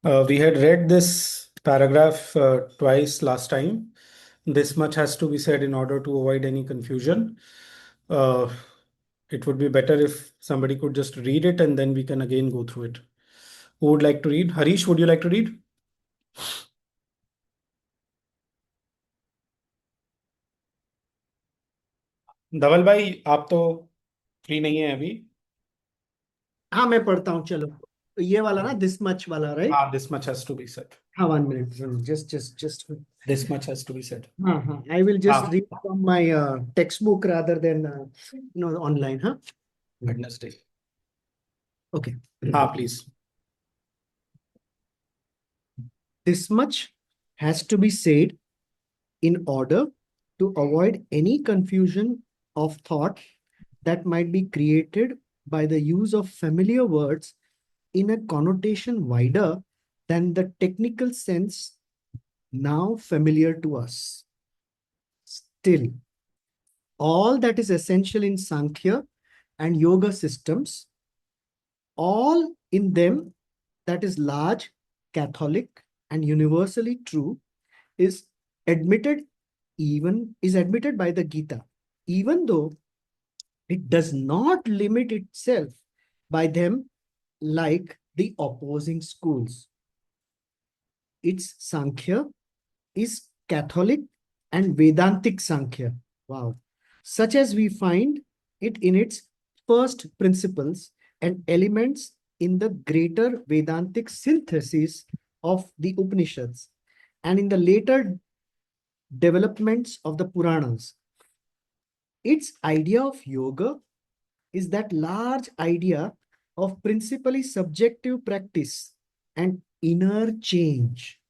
We had read this paragraph twice last time. This much has to be said in order to avoid any confusion. Uh, it would be better if somebody could just read it and then we can again go through it. Who would like to read? Harish, would you like to read? धवल भाई आप तो free नहीं है अभी. हाँ मैं पढ़ता हूँ चलो ये वाला ना दिस मच वाला राइट हाँ, this much has to be said. हाँ 1 minute just This much has to be said. हाँ हाँ I will just हाँ. read from my textbook rather than online हाँ Wednesday. okay हाँ, please. this much has to be said in order to avoid any confusion of thought that might be created by the use of familiar words in a connotation wider than the technical sense now familiar to us. Still, all that is essential in Sankhya and Yoga systems, all in them that is large, Catholic, and universally true, is admitted by the Gita, even though it does not limit itself by them like the opposing schools. Its Sankhya is Catholic and Vedantic Sankhya. Wow. Such as we find it in its first principles and elements in the greater Vedantic synthesis of the Upanishads and in the later developments of the Puranas. Its idea of yoga is that large idea of principally subjective practice and inner change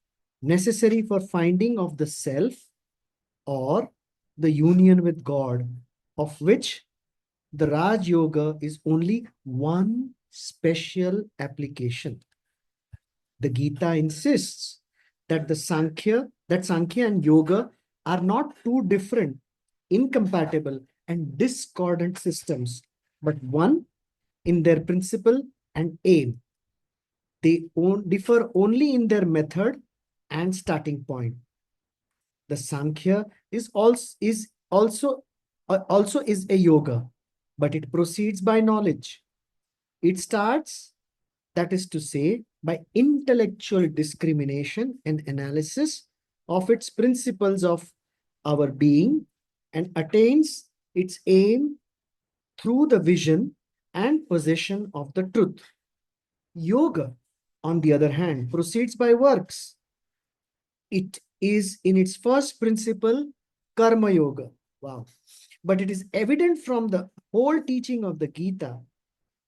necessary for finding of the self or the union with God, of which the Raj Yoga is only one special application. The Gita insists that Sankhya and Yoga are not two different, incompatible, and discordant systems, but one in their principle and aim. They differ only in their method and starting point. The Sankhya is also a yoga, but it proceeds by knowledge. It starts, that is to say, by intellectual discrimination and analysis of its principles of our being and attains its aim through the vision and possession of the truth. Yoga, on the other hand, proceeds by works. It is in its first principle, Karma Yoga. Wow. But it is evident from the whole teaching of the Gita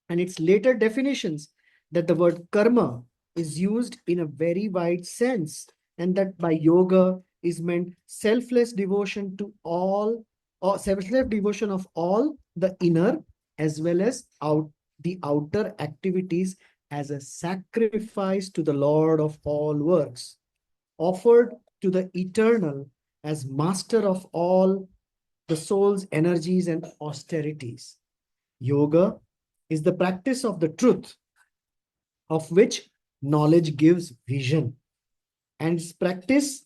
and its later definitions that the word karma is used in a very wide sense, and that by yoga is meant selfless devotion to all, or selfless devotion of all the inner as well as the outer activities as a sacrifice to the Lord of all works, offered to the eternal as master of all the soul's energies and austerities. Yoga is the practice of the truth, of which knowledge gives vision, and its practice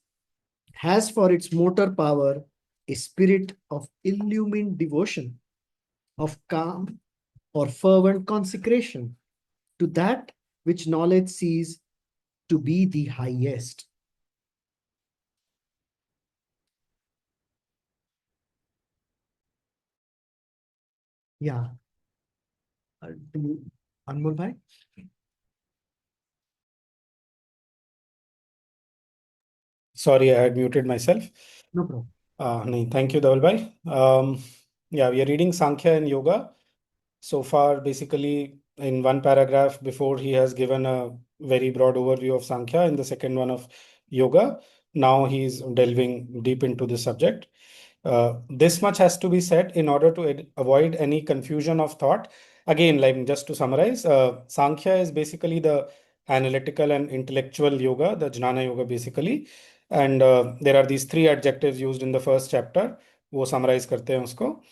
has for its motor power a spirit of illumined devotion, of calm or fervent consecration to that which knowledge sees to be the highest. Yeah. Anmol bhai? Sorry, I had muted myself. No problem. No, thank you, Dhaval bhai. Yeah, we are reading Sankhya and Yoga. So far, basically, in one paragraph before, he has given a very broad overview of Sankhya, in the second one of Yoga. Now he's delving deep into the subject. This much has to be said in order to avoid any confusion of thought. Again, like just to summarize, Sankhya is basically the analytical and intellectual yoga, the Jnana yoga basically. And there are these three adjectives used in the first chapter. वो summarize करते हैं उसको.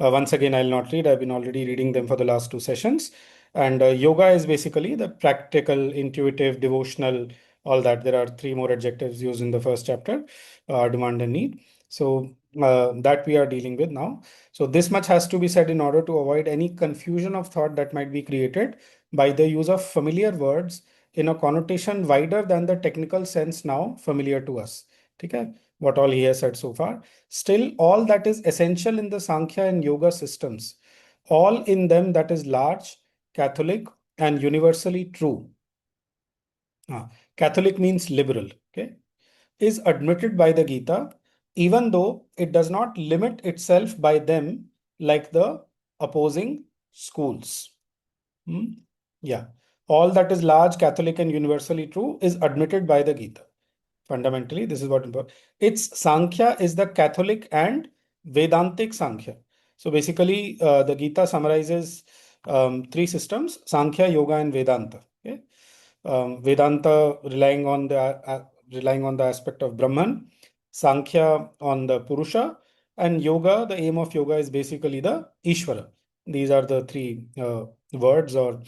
Once again, I'll not read. I've been already reading them for the last two sessions. And yoga is basically the practical, intuitive, devotional, all that. There are three more adjectives used in the first chapter, demand and need. So that we are dealing with now. So this much has to be said in order to avoid any confusion of thought that might be created by the use of familiar words in a connotation wider than the technical sense now familiar to us. Okay, what all he has said so far. Still, all that is essential in the Sankhya and Yoga systems, all in them that is large, Catholic, and universally true. Catholic means liberal, okay, is admitted by the Gita, even though it does not limit itself by them like the opposing schools. Hmm? Yeah. All that is large, Catholic, and universally true is admitted by the Gita. Fundamentally, this is what important. Its Sankhya is the Catholic and Vedantic Sankhya. So basically, the Gita summarizes three systems: Sankhya, Yoga, and Vedanta. Okay? Vedanta relying on the aspect of Brahman, Sankhya on the Purusha, and Yoga. The aim of Yoga is basically the Ishvara. These are the three words or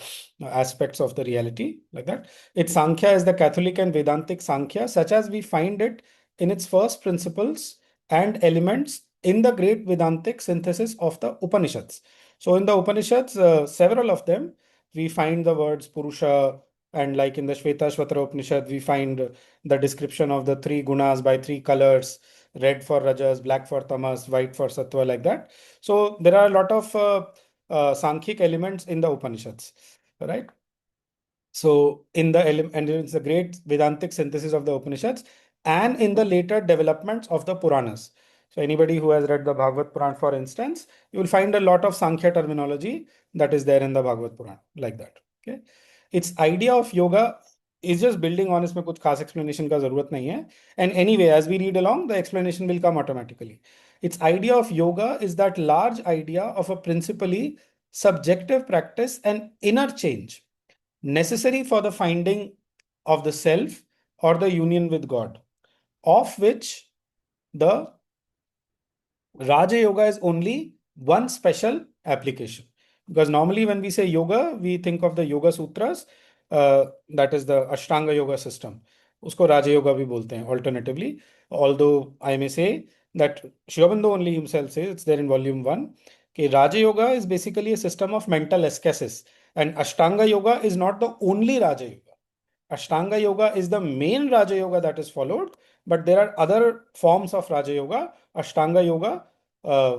aspects of the reality, like that. Its Sankhya is the Catholic and Vedantic Sankhya, such as we find it in its first principles and elements in the great Vedantic synthesis of the Upanishads. So, in the Upanishads, several of them, we find the words Purusha, and like in the Shvetashvatara Upanishad, we find the description of the three gunas by three colors: red for Rajas, black for Tamas, white for Sattva, like that. So, there are a lot of Sankhyic elements in the Upanishads, right? So in the and it's a great Vedantic synthesis of the Upanishads and in the later developments of the Puranas. So anybody who has read the Bhagavad Puran, for instance, you will find a lot of Sankhya terminology that is there in the Bhagavad Puran, like that. Okay. Its idea of yoga is just building on इसमें कुछ खास explanation का जरूरत नहीं है. And anyway, as we read along, the explanation will come automatically. Its idea of yoga is that large idea of a principally subjective practice and inner change necessary for the finding of the self or the union with God, of which the Raja Yoga is only one special application. Because normally when we say yoga, we think of the Yoga Sutras, that is the Ashtanga Yoga system. उसको Raja Yoga भी बोलते हैं alternatively. Although I may say that Sri Aurobindo only himself says, it's there in volume 1, कि Raja Yoga is basically a system of mental ascesis. And Ashtanga Yoga is not the only Raja Yoga. Ashtanga Yoga is the main Raja Yoga that is followed, but there are other forms of Raja Yoga. Ashtanga Yoga, uh,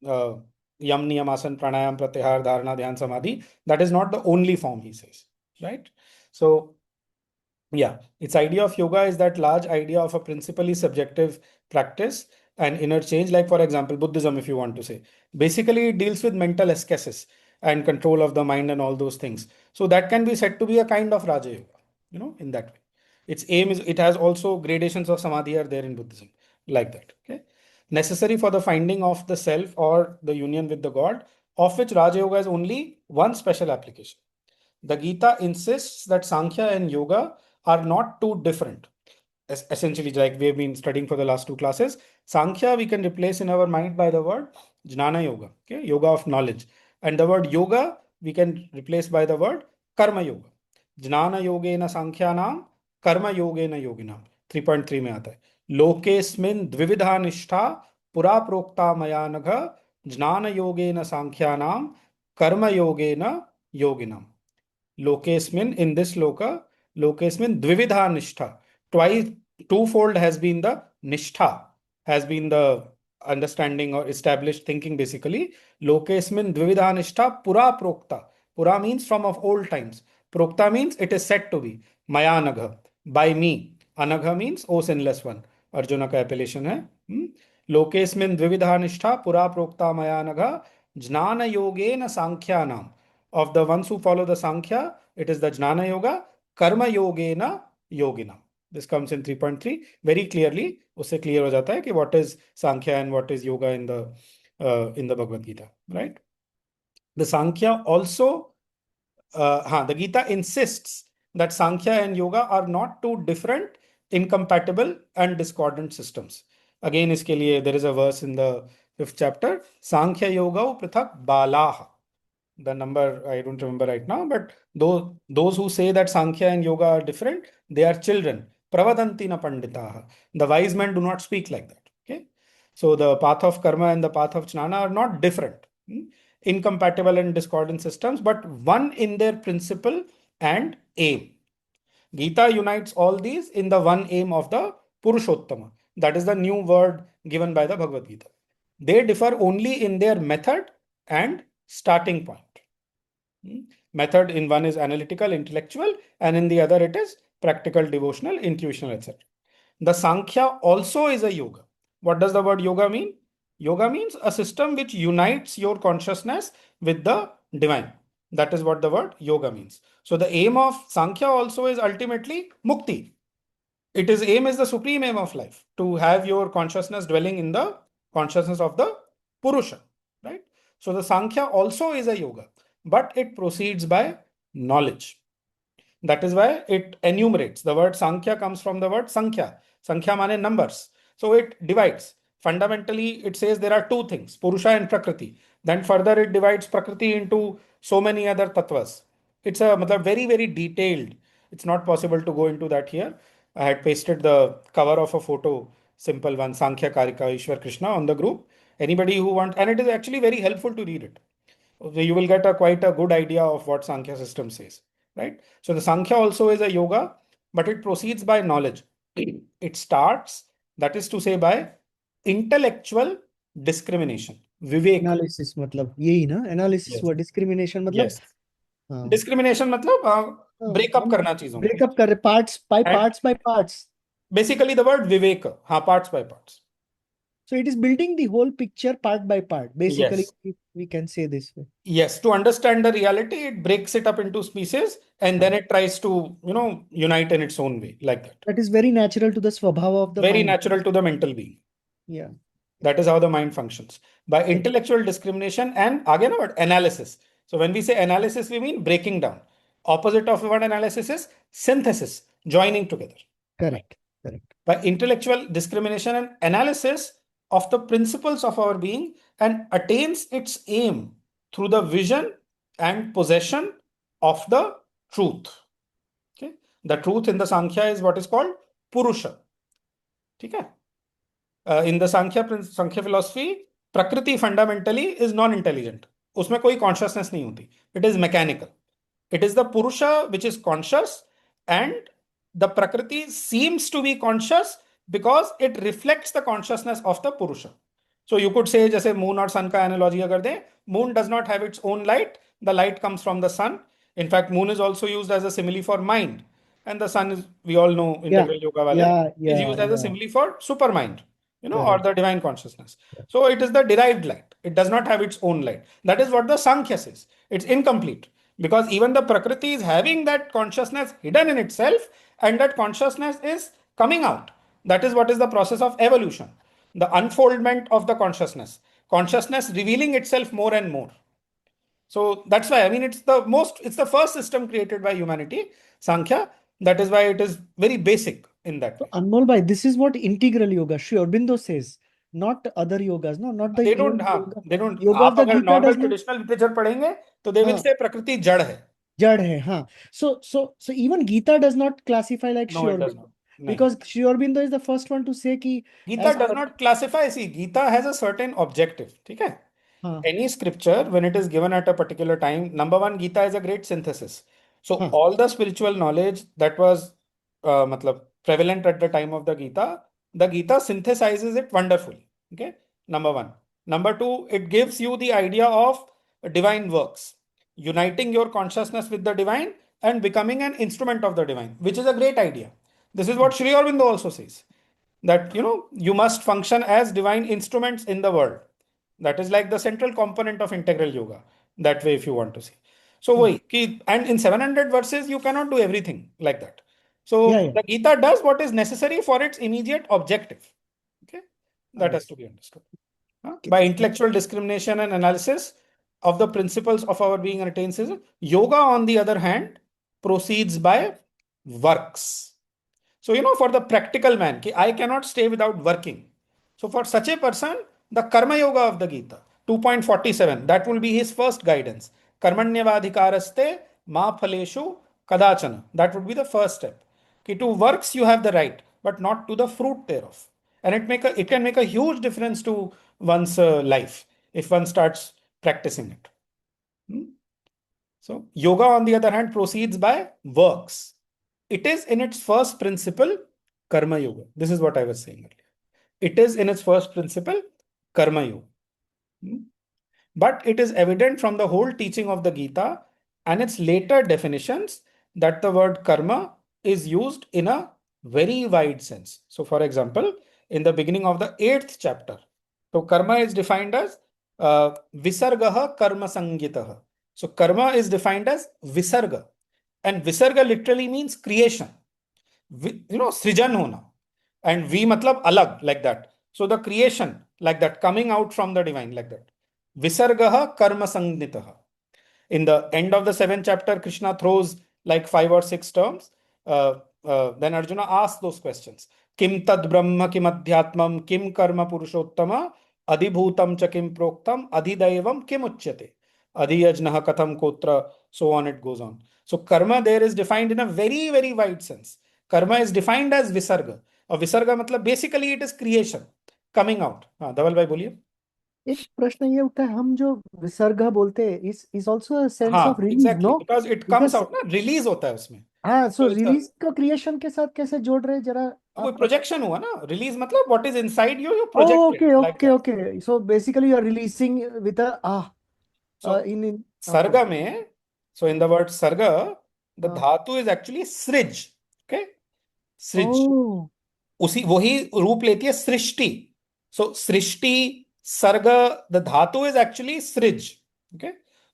uh, Yam, Niyam, Asana, Pranayam, Pratyahar, Dharana, Dhyan, Samadhi, that is not the only form, he says, right? So, yeah, its idea of yoga is that large idea of a principally subjective practice and inner change. Like, for example, Buddhism, if you want to say, basically it deals with mental ascesis and control of the mind and all those things. So that can be said to be a kind of Raja Yoga, in that way. Its aim is, it has also gradations of samadhi are there in Buddhism, like that. Okay. Necessary for the finding of the self or the union with the God, of which Raja Yoga is only one special application. The Gita insists that Sankhya and Yoga are not too different. Essentially, like we've been studying for the last two classes, Sankhya we can replace in our mind by the word Jnana Yoga, okay, yoga of knowledge. And the word yoga we can replace by the word Karma Yoga. Jnana Yogena Sankhyanam, Karma Yogena Yoginam. 3.3 में आता है. लोकेस्मिन् द्विविधा निष्ठा पुरा प्रोक्ता मया नघ ज्ञान योगेन सांख्यानाम कर्म योगेन योगिनम. Lokesmin, in this loka, Lokesmin Dvividha Nishtha. Twice, twofold has been the Nishtha, has been the understanding or established thinking basically. Lokesmin Dvividha Nishtha Pura Prokta. Pura means from of old times. Prokta means it is said to be. Maya Nagha, by me. Anagha means O sinless one. Arjuna का appellation है. लोकेस्मिन् द्विविधा निष्ठा पुरा प्रोक्ता मया नघ ज्ञान योगेन सांख्यानाम. Of the ones who follow the Sankhya, it is the Jnana Yoga, Karma Yogena Yoginam. This comes in 3.3 very clearly. उससे clear हो जाता है कि what is Sankhya and what is Yoga in the Bhagavad Gita, right? The Sankhya also, the Gita insists that Sankhya and Yoga are not two different, incompatible and discordant systems. Again, इसके लिए there is a verse in the 5th chapter, Sankhya Yoga Prithak Balaha. The number I don't remember right now, but those who say that Sankhya and Yoga are different, they are children. Pravadanti na panditaha. The wise men do not speak like that. Okay. So the path of karma and the path of jnana are not different, incompatible and discordant systems, but one in their principle and aim. Gita unites all these in the one aim of the Purushottama. That is the new word given by the Bhagavad Gita. They differ only in their method and starting point. Method in one is analytical, intellectual, and in the other it is practical, devotional, intuitional, etc. The Sankhya also is a yoga. What does the word yoga mean? Yoga means a system which unites your consciousness with the divine. That is what the word yoga means. So the aim of Sankhya also is ultimately mukti. Its aim is the supreme aim of life, to have your consciousness dwelling in the consciousness of the Purusha, right? So the Sankhya also is a yoga, but it proceeds by knowledge. That is why it enumerates. The word Sankhya comes from the word Sankhya. Sankhya means numbers. So it divides. Fundamentally, it says there are two things, Purusha and Prakriti. Then further it divides Prakriti into so many other tattvas. It's a very, very detailed. It's not possible to go into that here. I had pasted the cover of a photo, simple one, Sankhya Karika Ishwar Krishna on the group. Anybody who wants, and it is actually very helpful to read it. You will get quite a good idea of what Sankhya system says, right? So the Sankhya also is a yoga, but it proceeds by knowledge. It starts, that is to say, by intellectual discrimination, vivek. Analysis मतलब यही ना, analysis Yes. हुआ, discrimination मतलब Yes. Discrimination मतलब breakup करना चीजों को. Breakup कर रहे, parts bye And parts by parts. basically the word vivek, हाँ, parts by parts. So it is building the whole picture part by part. Basically, Yes. we can say this way. Yes, to understand the reality, it breaks it up into pieces and then it tries to, unite in its own way, like that. That is very natural to the swabhava of the Very mind. natural to the mental being. Yeah. That is how the mind functions. By intellectual discrimination and again what analysis. So when we say analysis, we mean breaking down. Opposite of what analysis is synthesis, joining together. Correct. Correct. By intellectual discrimination and analysis of the principles of our being and attains its aim through the vision and possession of the truth. Okay. The truth in the Sankhya is what is called Purusha. Okay. In the Sankhya philosophy, Prakriti fundamentally is non-intelligent. उसमें कोई consciousness नहीं होती. It is mechanical. It is the Purusha which is conscious, and the Prakriti seems to be conscious because it reflects the consciousness of the Purusha. So you could say, जैसे moon और sun का analogy अगर दें, moon does not have its own light. The light comes from the sun. In fact, moon is also used as a simile for mind, and the sun is, we all know, integral yoga wale, is used as a simile for supermind, or the divine consciousness. So it is the derived light. It does not have its own light. That is what the Sankhya says. It's incomplete because even the Prakriti is having that consciousness hidden in itself, and that consciousness is coming out. That is what is the process of evolution, the unfoldment of the consciousness revealing itself more and more. So that's why, I mean, it's the first system created by humanity, Sankhya. That is why it is very basic in that way. Anmol bhai, this is what integral yoga, Sri Aurobindo says, not other yogas. No, not the They don't, yoga. they don't. Yoga of आप the अगर Gita normal does not. traditional literature पढ़ेंगे तो they will say प्रकृति जड़ है. जड़ है, हाँ. So even Gita does not classify like No, Sri it does Aurobindo. not. Because Sri Aurobindo is the first one to say कि Gita does not classify. See, Gita has a certain objective. ठीक है? Any scripture, when it is given at a particular time, number one, Gita is a great synthesis. So all the spiritual knowledge that was prevalent at the time of the Gita synthesizes it wonderfully. Okay, number one. Number two, it gives you the idea of divine works, uniting your consciousness with the divine and becoming an instrument of the divine, which is a great idea. This is what Sri Aurobindo also says, that you must function as divine instruments in the world. That is like the central component of integral yoga, that way, if you want to see. So and in 700 verses you cannot do everything like that. So the Gita does what is necessary for its immediate objective. Okay, that has to be understood. By intellectual discrimination and analysis of the principles of our being and attains is yoga, on the other hand, proceeds by works. So, for the practical man, I cannot stay without working. So, for such a person, the Karma Yoga of the Gita, 2.47, that will be his first guidance. Karmanyavadhikaraste ma phaleshu kadachana. That would be the first step. Okay, to works you have the right, but not to the fruit thereof. And it can make a huge difference to one's life if one starts practicing it. Hmm? So, yoga, on the other hand, proceeds by works. It is in its first principle karma yoga. This is what I was saying earlier. It is in its first principle karma yoga. Hmm? But it is evident from the whole teaching of the Gita and its later definitions that the word karma is used in a very wide sense. So, for example, in the beginning of the 8th chapter, so karma is defined as visargaha karma sangitaha. So, karma is defined as visarga, and visarga literally means creation. सृजन होना, and we matlab alag, like that. So the creation, like that, coming out from the divine, like that. Visargaha karma sangnitaha. In the end of the 7th chapter, Krishna throws like 5 or 6 terms. Then Arjuna asks those questions. Kim tad brahma kim adhyatmam kim karma purushottama adhibhutam cha kim proktam adhidaivam kim uchyate adhiyajnaha katham kotra, so on it goes on. So karma there is defined in a very, very wide sense. Karma is defined as visarga. और विसर्ग मतलब basically it is creation coming out. हाँ धवल भाई बोलिए. एक प्रश्न ये उठा है, हम जो विसर्ग बोलते हैं इस आल्सो अ सेंस ऑफ हाँ release, exactly, no? Because it comes because out ना, रिलीज होता है उसमें. हाँ, सो तो रिलीज को क्रिएशन के साथ कैसे जोड़ रहे हैं जरा? वो आप प्रोजेक्शन हुआ ना. रिलीज मतलब what is inside you projected okay like okay that. Okay, so basically you are releasing with so in sarga okay. में, so in the word sarga the धातु is actually srij. Okay, srij oh उसी वही रूप लेती है सृष्टि. सो सृष्टि सर्ग, द धातु इज एक्चुअली सृज. ओके,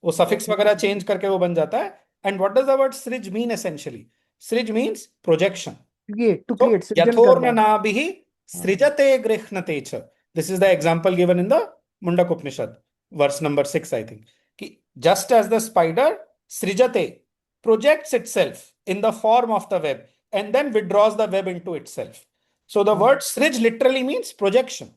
वो suffix वगैरह चेंज करके वो बन जाता है. And what does the word srij mean essentially? Srij means projection. Create, to So, create, सृजन करना. यथोर्ननाभिः हाँ. सृजते गृह्णते च. This is the example given in the Mundak Upanishad, verse number 6, I think. कि just as the spider सृजते projects itself in the form of the web and then withdraws the web into itself. So the word srij literally means projection.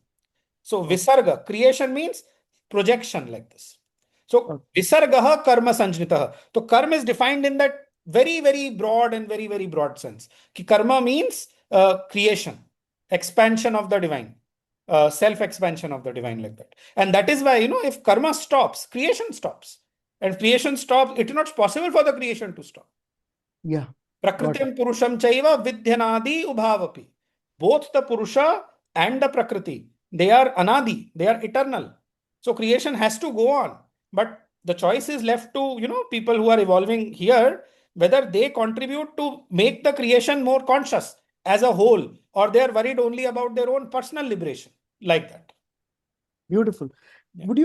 So visarga, creation means projection, like this. So visargaha karma sanjnitaha. So karma is defined in that very, very broad and very, very broad sense. Ki karma means creation, expansion of the divine, self-expansion of the divine, like that. And that is why, if karma stops, creation stops. And creation stops, it is not possible for the creation to stop. Yeah, Prakritim purusham chaiva vidyanadi ubhavapi. Both the purusha and the prakriti, they are anadi, they are eternal. So creation has to go on. But the choice is left to, people who are evolving here, whether they contribute to make the creation more conscious as a whole, or they are worried only about their own personal liberation, like that. beautiful. Yeah. Would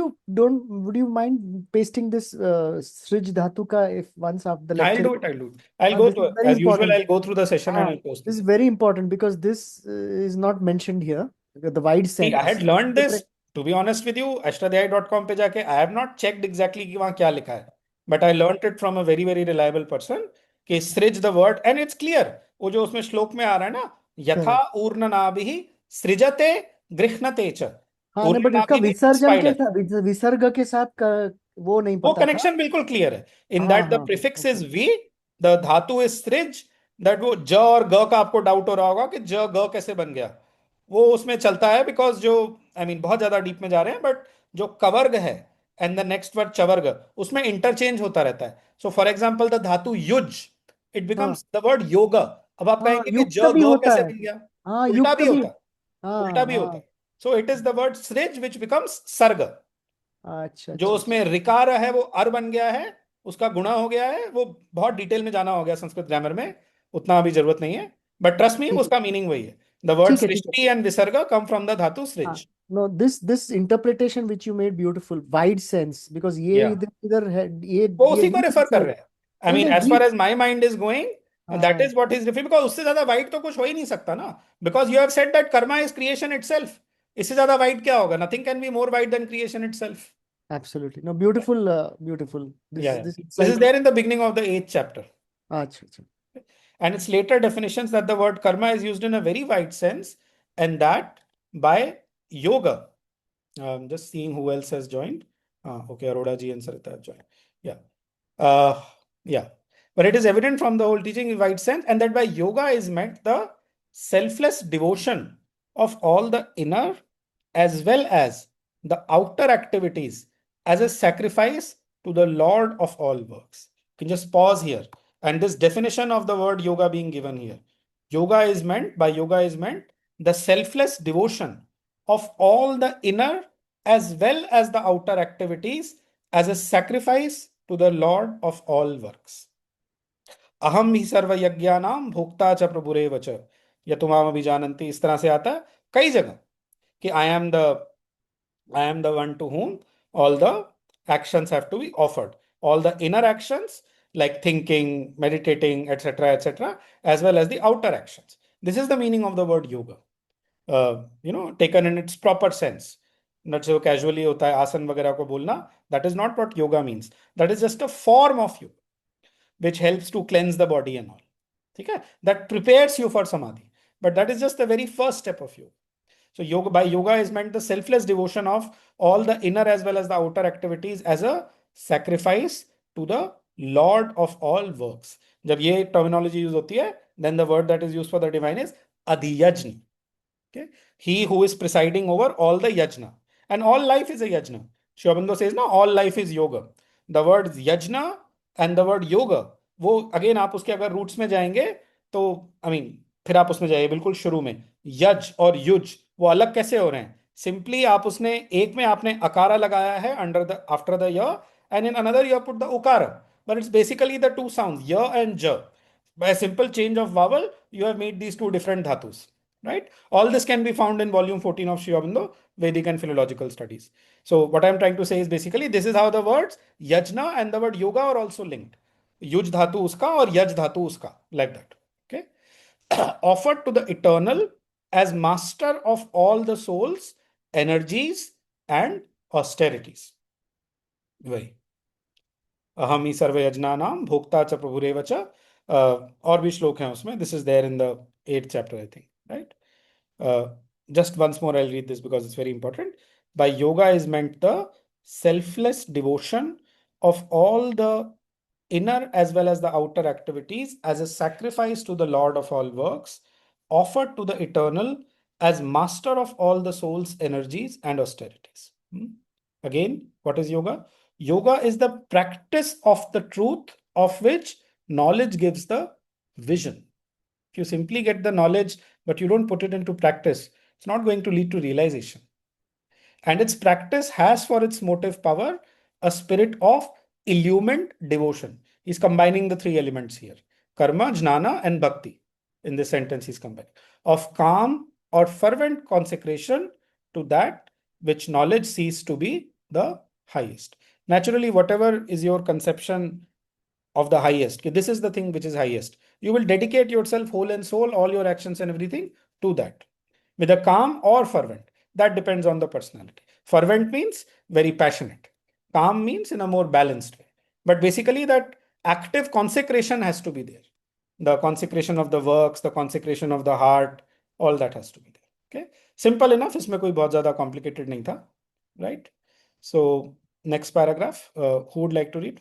you mind pasting this Srij Dhatu ka if once after the lecture? I'll do it. I'll go This is through, very as usual, important. I'll go through the session and I'll post This is it. very important because this is not mentioned here. The wide See, sense. I had learned this, to be honest with you, ashtadhyay.com पे जाके I have not checked exactly कि वहाँ क्या लिखा है. But I learned it from a very, very reliable person कि सृज the word, and it's clear. वो जो उसमें श्लोक में आ रहा है ना, यथा ऊर्णनाभिः सृजते गृह्णते च. हाँ नहीं, बट इसका ऊर्णनाभिः means विसर्जन के spider. साथ, विसर्ग के साथ वो नहीं वो पता था. कनेक्शन बिल्कुल क्लियर है. इन हाँ दैट द हाँ प्रीफिक्स इज okay. वी, द धातु इज सृज. दैट वो ज और ग का आपको डाउट हो रहा होगा कि ज ग कैसे बन गया. वो उसमें चलता है बिकॉज जो बहुत ज्यादा डीप में जा रहे हैं, बट जो कवर्ग है एंड द नेक्स्ट वर्ड चवर्ग, उसमें इंटरचेंज होता रहता है. सो फॉर एग्जाम्पल द धातु use, it becomes the word योग. अब आप हाँ, कहेंगे कि ज युक्त भी ग होता कैसे है. बन गया. हाँ, उल्टा युक्त भी भी. होता है. उल्टा हाँ भी होता हाँ. है. So it is the word srij which becomes sarga. अच्छा जो अच्छा. उसमें रिकार है वो अर बन गया है, उसका गुणा हो गया है. वो बहुत डिटेल में जाना हो गया संस्कृत ग्रामर में, उतना अभी जरूरत नहीं है. बट ट्रस्ट मी, ठीक है उसका मीनिंग वही है. द वर्ड ठीक है. सृष्टि एंड विसर्ग कम फ्रॉम द धातु हाँ. सृज. No, this interpretation which you made beautiful, wide sense, because ये या इधर है, वो ये उसी को deep रेफर कर inside. रहे हैं. आई नहीं मीन नहीं as far deep. As my mind is going, that is what is difficult, because उससे ज्यादा वाइड तो कुछ हो ही नहीं सकता ना. Because you have said that karma is creation itself. इससे ज्यादा वाइड क्या होगा? Nothing can be more wide than creation itself. Absolutely. No, beautiful, beautiful. Yeah, yeah. This This is insight. there in the beginning of the 8th chapter. अच्छा अच्छा. And its later definitions that the word karma is used in a very wide sense, and that by yoga. Just seeing who else has joined. Okay, Aroda ji and Sarita have joined. Yeah. Uh, yeah. But it is evident from the whole teaching in wide sense, and that by yoga is meant the selfless devotion of all the inner as well as the outer activities as a sacrifice to the Lord of all works. You can just pause here. And this definition of the word yoga being given here. Yoga is meant the selfless devotion of all the inner as well as the outer activities as a sacrifice to the Lord of all works. अहम ही सर्व यज्ञानाम भोक्ता च प्रभुरेव च यतुमाम अभिजानन्ति, इस तरह से आता है कई जगह कि I am the one to whom all the actions have to be offered. All the inner actions like thinking, meditating, etc., as well as the outer actions. This is the meaning of the word yoga. Taken in its proper sense. Not so casually होता है आसन वगैरह को बोलना. That is not what yoga means. That is just a form of yoga which helps to cleanse the body and all. Okay? That prepares you for samadhi. But that is just the very first step of yoga. So yoga is meant the selfless devotion of all the inner as well as the outer activities as a sacrifice to the Lord of all works. जब ये terminology use होती है, then the word that is used for the divine is adhiyajna. Okay, he who is presiding over all the yajna, and all life is a yajna. Sri Aurobindo says, no, all life is yoga. The word yajna and the word yoga, वो again आप उसके अगर roots में जाएंगे तो फिर आप उसमें जाइए बिल्कुल शुरू में, यज और युज वो अलग कैसे हो रहे हैं? सिंपली आप उसने एक में आपने अकारा लगाया है अंडर द आफ्टर द य, and in another you put the उकार, but it's basically the two sounds ya and ja. By a simple change of vowel you have made these two different dhatus, right? All this can be found in volume 14 of Sri Aurobindo, Vedic and Philological Studies. So what I'm trying to say is basically this is how the words yajna and the word yoga are also linked. Yuj dhatu uska or yaj dhatu uska, like that. Okay. Offered to the eternal as master of all the souls, energies and austerities. वही अहम ही सर्व यजना नाम भोक्ता च प्रभुरेव च, और भी श्लोक हैं उसमें. This is there in the 8th chapter, I think, right? Just once more I'll read this because it's very important. By yoga is meant the selfless devotion of all the inner as well as the outer activities as a sacrifice to the Lord of all works, offered to the eternal as master of all the soul's energies and austerities. Again, what is yoga? Yoga is the practice of the truth of which knowledge gives the vision. If you simply get the knowledge but you don't put it into practice, it's not going to lead to realization. And its practice has for its motive power a spirit of illumined devotion. He's combining the three elements here: karma, jnana, and bhakti. In this sentence, he's combining of calm or fervent consecration to that which knowledge sees to be the highest. Naturally, whatever is your conception of the highest, this is the thing which is highest, you will dedicate yourself whole and soul, all your actions and everything to that, with a calm or fervent. That depends on the personality. Fervent means very passionate. Calm means in a more balanced way. But basically that active consecration has to be there. The consecration of the works, the consecration of the heart, all that has to be there. Okay. Simple enough. इसमें कोई बहुत ज़्यादा complicated नहीं था. Right. So next paragraph. Who would like to read?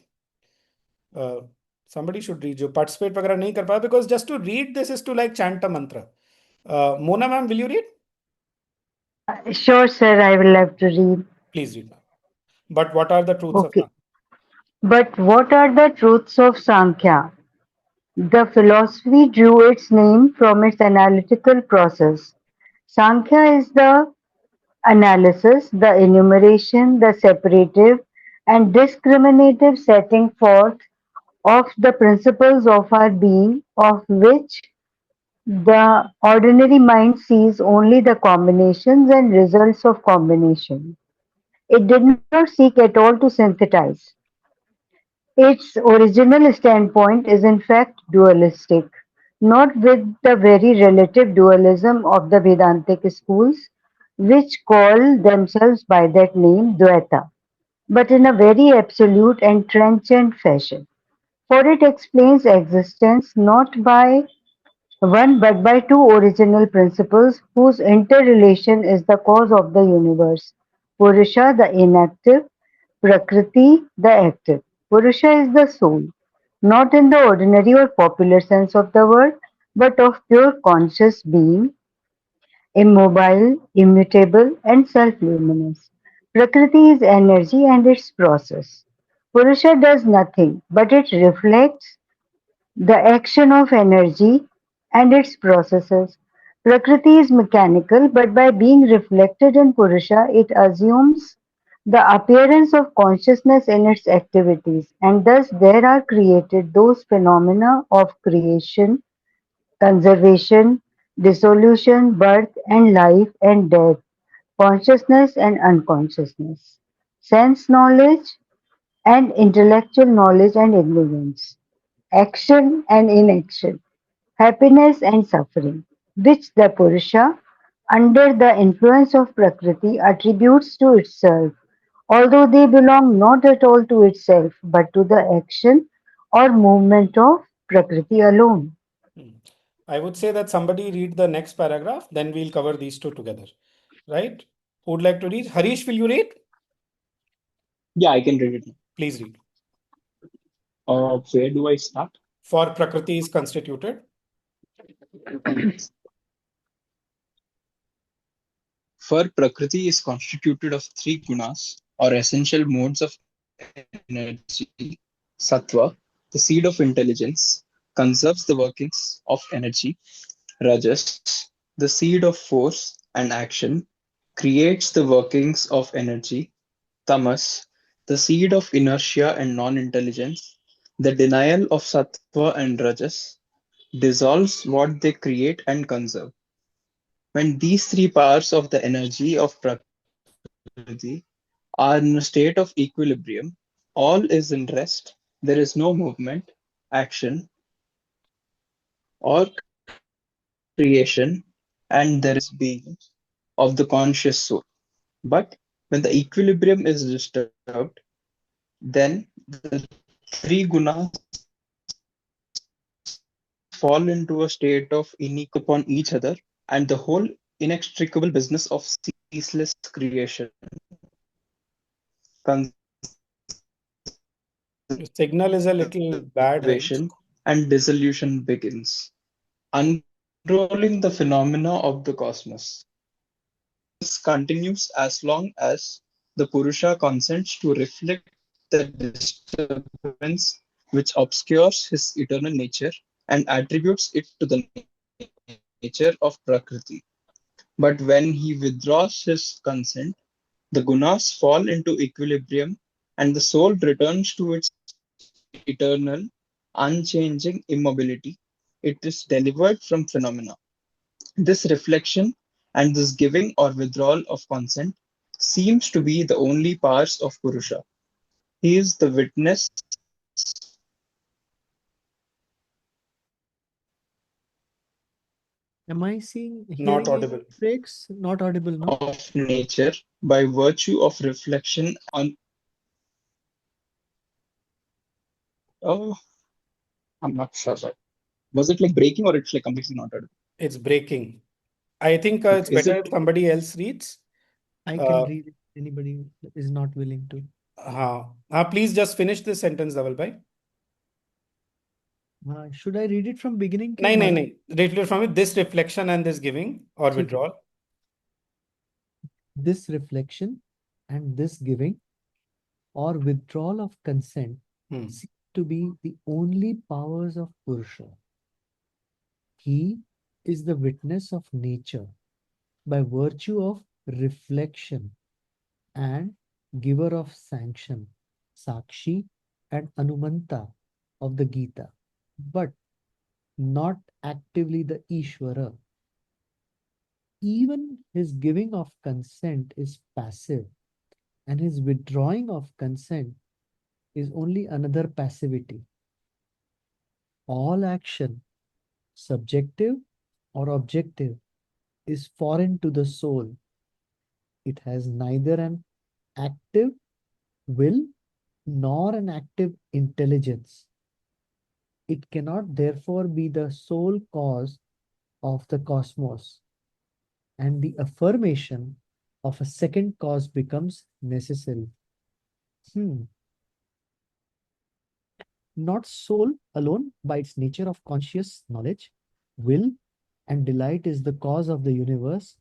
Somebody should read. जो participate वगैरह नहीं कर पाया, because just to read this is to like chant a mantra. Mona ma'am, will you read? Sure, sir, I will love to read. Please read, ma'am. But what are the truths of Okay. Sankhya? But what are the truths of Sankhya? The philosophy drew its name from its analytical process. Sankhya is the analysis, the enumeration, the separative and discriminative setting forth of the principles of our being, of which the ordinary mind sees only the combinations and results of combination. It did not seek at all to synthesize. Its original standpoint is in fact dualistic, not with the very relative dualism of the Vedantic schools, which call themselves by that name Dvaita, but in a very absolute and transcendent fashion. For it explains existence not by one but by two original principles whose interrelation is the cause of the universe: Purusha, the inactive; Prakriti, the active. Purusha is the soul, not in the ordinary or popular sense of the word, but of pure conscious being, immobile, immutable, and self-luminous. Prakriti is energy and its process. Purusha does nothing, but it reflects the action of energy and its processes. Prakriti is mechanical, but by being reflected in Purusha, it assumes the appearance of consciousness in its activities, and thus there are created those phenomena of creation, conservation, dissolution, birth and life and death, consciousness and unconsciousness, sense knowledge and intellectual knowledge and ignorance, action and inaction, happiness and suffering, which the Purusha, under the influence of Prakriti, attributes to itself, although they belong not at all to itself, but to the action or movement of Prakriti alone. Hmm. I would say that somebody read the next paragraph, then we'll cover these two together. Right? Who would like to read? Harish, will you read? Yeah, I can read it now. Please read. Where do I start? For Prakriti is constituted. For Prakriti is constituted of three gunas or essential modes of energy. Sattva, the seed of intelligence, conserves the workings of energy. Rajas, the seed of force and action, creates the workings of energy. Tamas, the seed of inertia and non-intelligence, the denial of sattva and rajas, dissolves what they create and conserve. When these three powers of the energy of Prakriti are in a state of equilibrium, all is in rest, there is no movement, action, or creation, and there is no being of the conscious soul. But when the equilibrium is disturbed, then the three gunas fall into a state of inequality upon each other, and the whole inextricable business of ceaseless creation, Your signal is a little bad, Harish. conservation, and dissolution begins, unrolling the phenomena of the cosmos. This continues as long as the Purusha consents to reflect the disturbance which obscures his eternal nature and attributes it to the nature of Prakriti. But when he withdraws his consent, the gunas fall into equilibrium and the soul returns to its eternal, unchanging immobility. It is delivered from phenomena. This reflection and this giving or withdrawal of consent seems to be the only powers of Purusha. He is the witness Am I seeing, Not hearing any audible. breaks? Not audible, no? of nature by virtue of reflection on. Oh, I'm not sure. Was it like breaking or it's like completely not audible? It's breaking. I think it's Is better it? if somebody else reads. I can Uh, read if anybody is not willing to. please just finish this sentence, Dhaval bhai. Should I read it from beginning के नहीं नहीं हमारा? नहीं read it from it. This reflection and this giving or ठीक है. withdrawal. This reflection and this giving or withdrawal of consent Hmm. seem to be the only powers of Purusha. He is the witness of nature by virtue of reflection and giver of sanction, Sakshi and Anumanta of the Gita, but not actively the Ishvara. Even his giving of consent is passive, and his withdrawing of consent is only another passivity. All action, subjective or objective, is foreign to the soul. It has neither an active will nor an active intelligence. It cannot therefore be the sole cause of the cosmos, and the affirmation of a second cause becomes necessary. Hmm. not soul alone by its nature of conscious knowledge, will, and delight is the cause of the universe,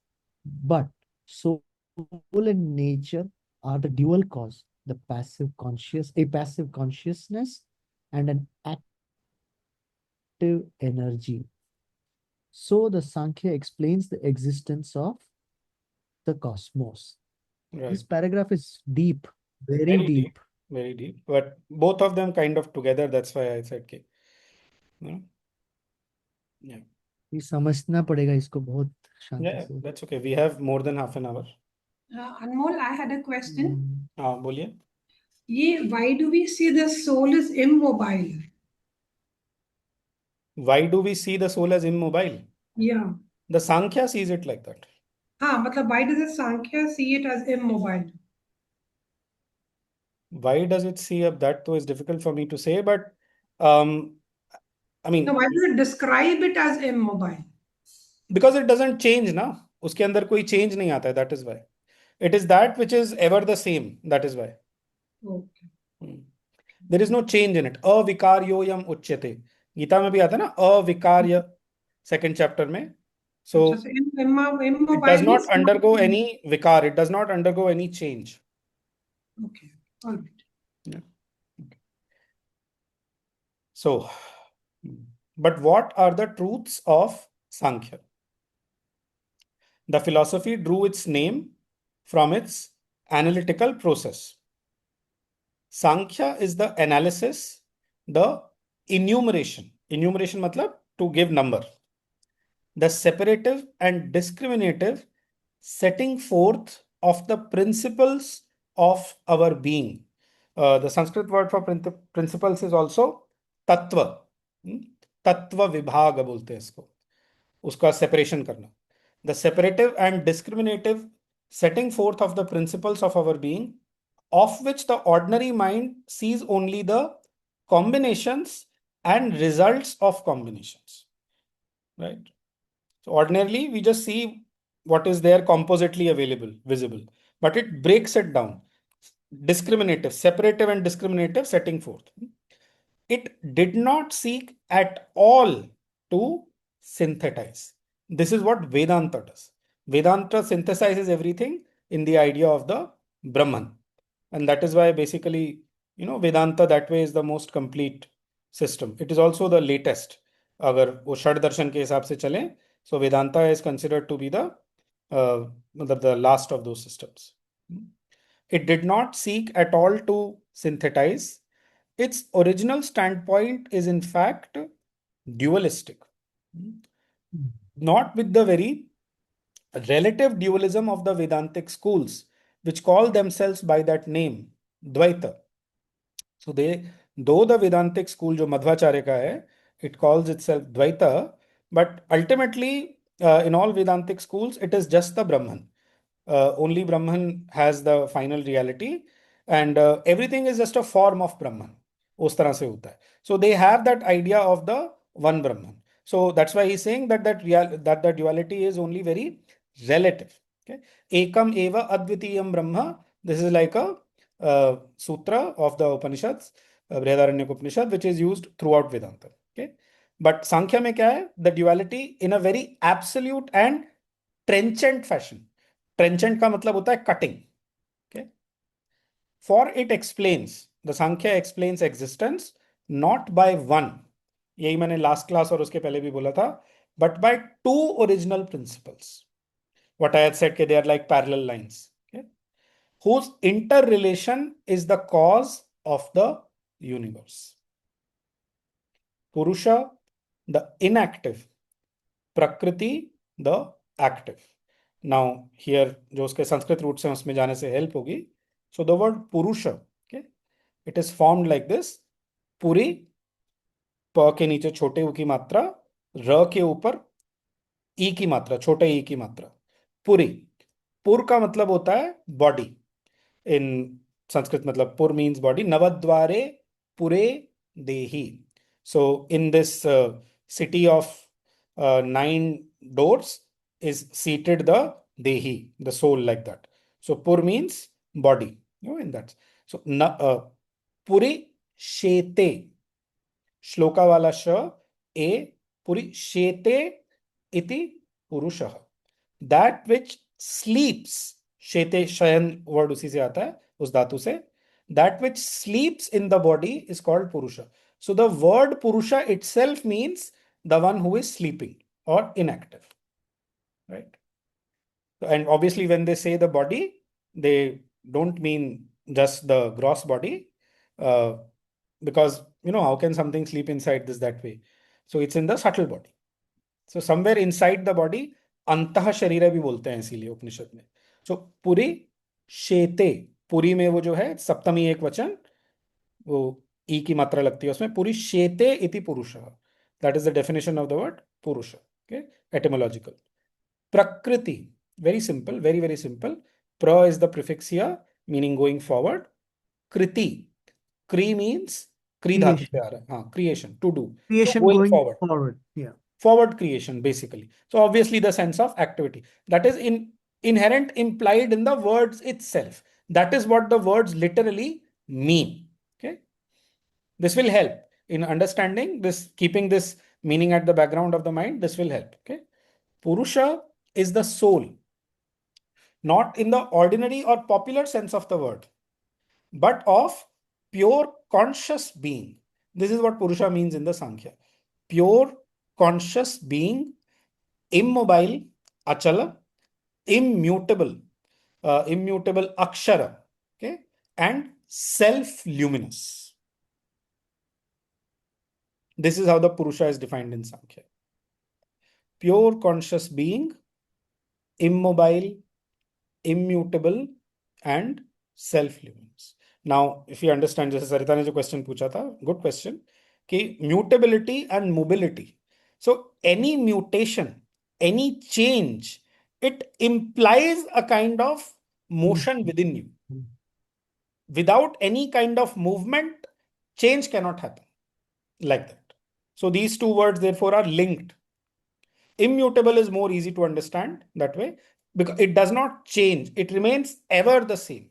but soul and nature are the dual cause, a passive consciousness and an active energy. So the Sankhya explains the existence of the cosmos. Right. This paragraph is deep, very Very deep, deep. very deep. But both of them kind of together. That's why I said okay. Yeah. ये समझना पड़ेगा इसको बहुत शांति Yeah, से. that's okay. We have more than half an hour. Anmol, I had a question. हाँ बोलिए. Why do we see the soul is immobile? Why do we see the soul as immobile? Yeah. The Sankhya sees it like that. Matlab, why does the Sankhya see it as immobile? Why does it see up? That though is difficult for me to say, but I mean, No, why does it describe it as immobile? because it doesn't change ना, उसके अंदर कोई change नहीं आता है. That is why. It is that which is ever the same. That is why. Okay. There is no change in it. अविकार्यो यम उच्यते. गीता में भी आता है ना अविकार्य, second chapter में. So So immobile it does not is undergo any vikar. It does not undergo any change. Okay, all right. Yeah. Okay. So, but what are the truths of Sankhya? The philosophy drew its name from its analytical process. Sankhya is the analysis, the enumeration. Enumeration matlab to give number. The separative and discriminative setting forth of the principles of our being. The Sanskrit word for principles is also tattva. तत्व विभाग बोलते हैं इसको, उसका separation करना. The separative and discriminative setting forth of the principles of our being, of which the ordinary mind sees only the combinations and results of combinations. Right? So ordinarily, we just see what is there compositely available, visible, but it breaks it down. Discriminative, separative and discriminative setting forth. It did not seek at all to synthesize. This is what Vedanta does. Vedanta synthesizes everything in the idea of the Brahman. And that is why basically, Vedanta that way is the most complete system. It is also the latest. अगर वो षड दर्शन के हिसाब से चलें, so Vedanta is considered to be the last of those systems. It did not seek at all to synthesize. Its original standpoint is in fact dualistic, not with the very relative dualism of the Vedantic schools, which call themselves by that name, Dvaita. So though the Vedantic school, जो मध्वाचार्य का है, it calls itself Dvaita, but ultimately in all Vedantic schools, it is just the Brahman. Only Brahman has the final reality, and everything is just a form of Brahman. उस तरह से होता है. So they have that idea of the one Brahman. So that's why he's saying that the duality is only very relative. Okay, ekam eva advitiyam brahma. This is like a sutra of the Upanishads, Brihadaranyaka Upanishad, which is used throughout Vedanta. Okay, but Sankhya में क्या है? The duality in a very absolute and trenchant fashion. Trenchant का मतलब होता है cutting. Okay, for it explains, the Sankhya explains existence not by one. यही मैंने last class और उसके पहले भी बोला था, but by two original principles. What I had said, they are like parallel lines, okay, whose interrelation is the cause of the universe. Purusha, the inactive, Prakriti, the active. Now here जो उसके Sanskrit roots हैं उसमें जाने से help होगी. So the word Purusha, okay, it is formed like this. Puri, प के नीचे छोटे उ की मात्रा, र के ऊपर ई की मात्रा, छोटे ई की मात्रा, पुरी. पुर का मतलब होता है बॉडी. इन संस्कृत मतलब पुर मीन्स बॉडी. नवद्वारे पुरे देही. So in this city of 9 doors is seated the dehi, the soul, like that. So pur means body, in that. So puri shete. Shloka वाला श, ए, पूरी शेते इति पुरुषः, दैट विच स्लीप्स, शेते शयन वर्ड उसी से आता है, उस धातु से, that which स्लीप्स in the body is called पुरुषः. So the word purusha itself means the one who is sleeping or inactive, right? And obviously when they say the body, they don't mean just the gross body, because how can something sleep inside this that way? So it's in the subtle body. So somewhere inside the body, अंतः शरीर भी बोलते हैं इसीलिए उपनिषद में. So Puri शेते, पुरी में वो जो है सप्तमी एक वचन, वो ई की मात्रा लगती है उसमें, पुरी शेते इति पुरुषः. That is the definition of the word purusha. Okay, etymological. Prakriti, very simple, very very simple. Pra is the prefix here, meaning going forward. Kriti, kri means kri dhatu se aa raha hai, हाँ, creation, to do. So Creation going going forward. forward. Yeah. Forward creation basically. So obviously the sense of activity that is inherent, implied in the words itself. That is what the words literally mean. Okay, this will help in understanding this, keeping this meaning at the background of the mind. This will help. Okay, Purusha is the soul, not in the ordinary or popular sense of the word, but of pure conscious being. This is what Purusha means in the Sankhya. Pure conscious being, immobile, achala, immutable, immutable akshara, okay, and self-luminous. This is how the Purusha is defined in Sankhya. Pure conscious being, immobile, immutable, and self-luminous. Now, if you understand, जैसे सरिता ने जो question पूछा था, good question, कि mutability and mobility. So any mutation, any change, it implies a kind of motion within you. Without any kind of movement, change cannot happen like that. So these two words therefore are linked. Immutable is more easy to understand that way because it does not change. It remains ever the same.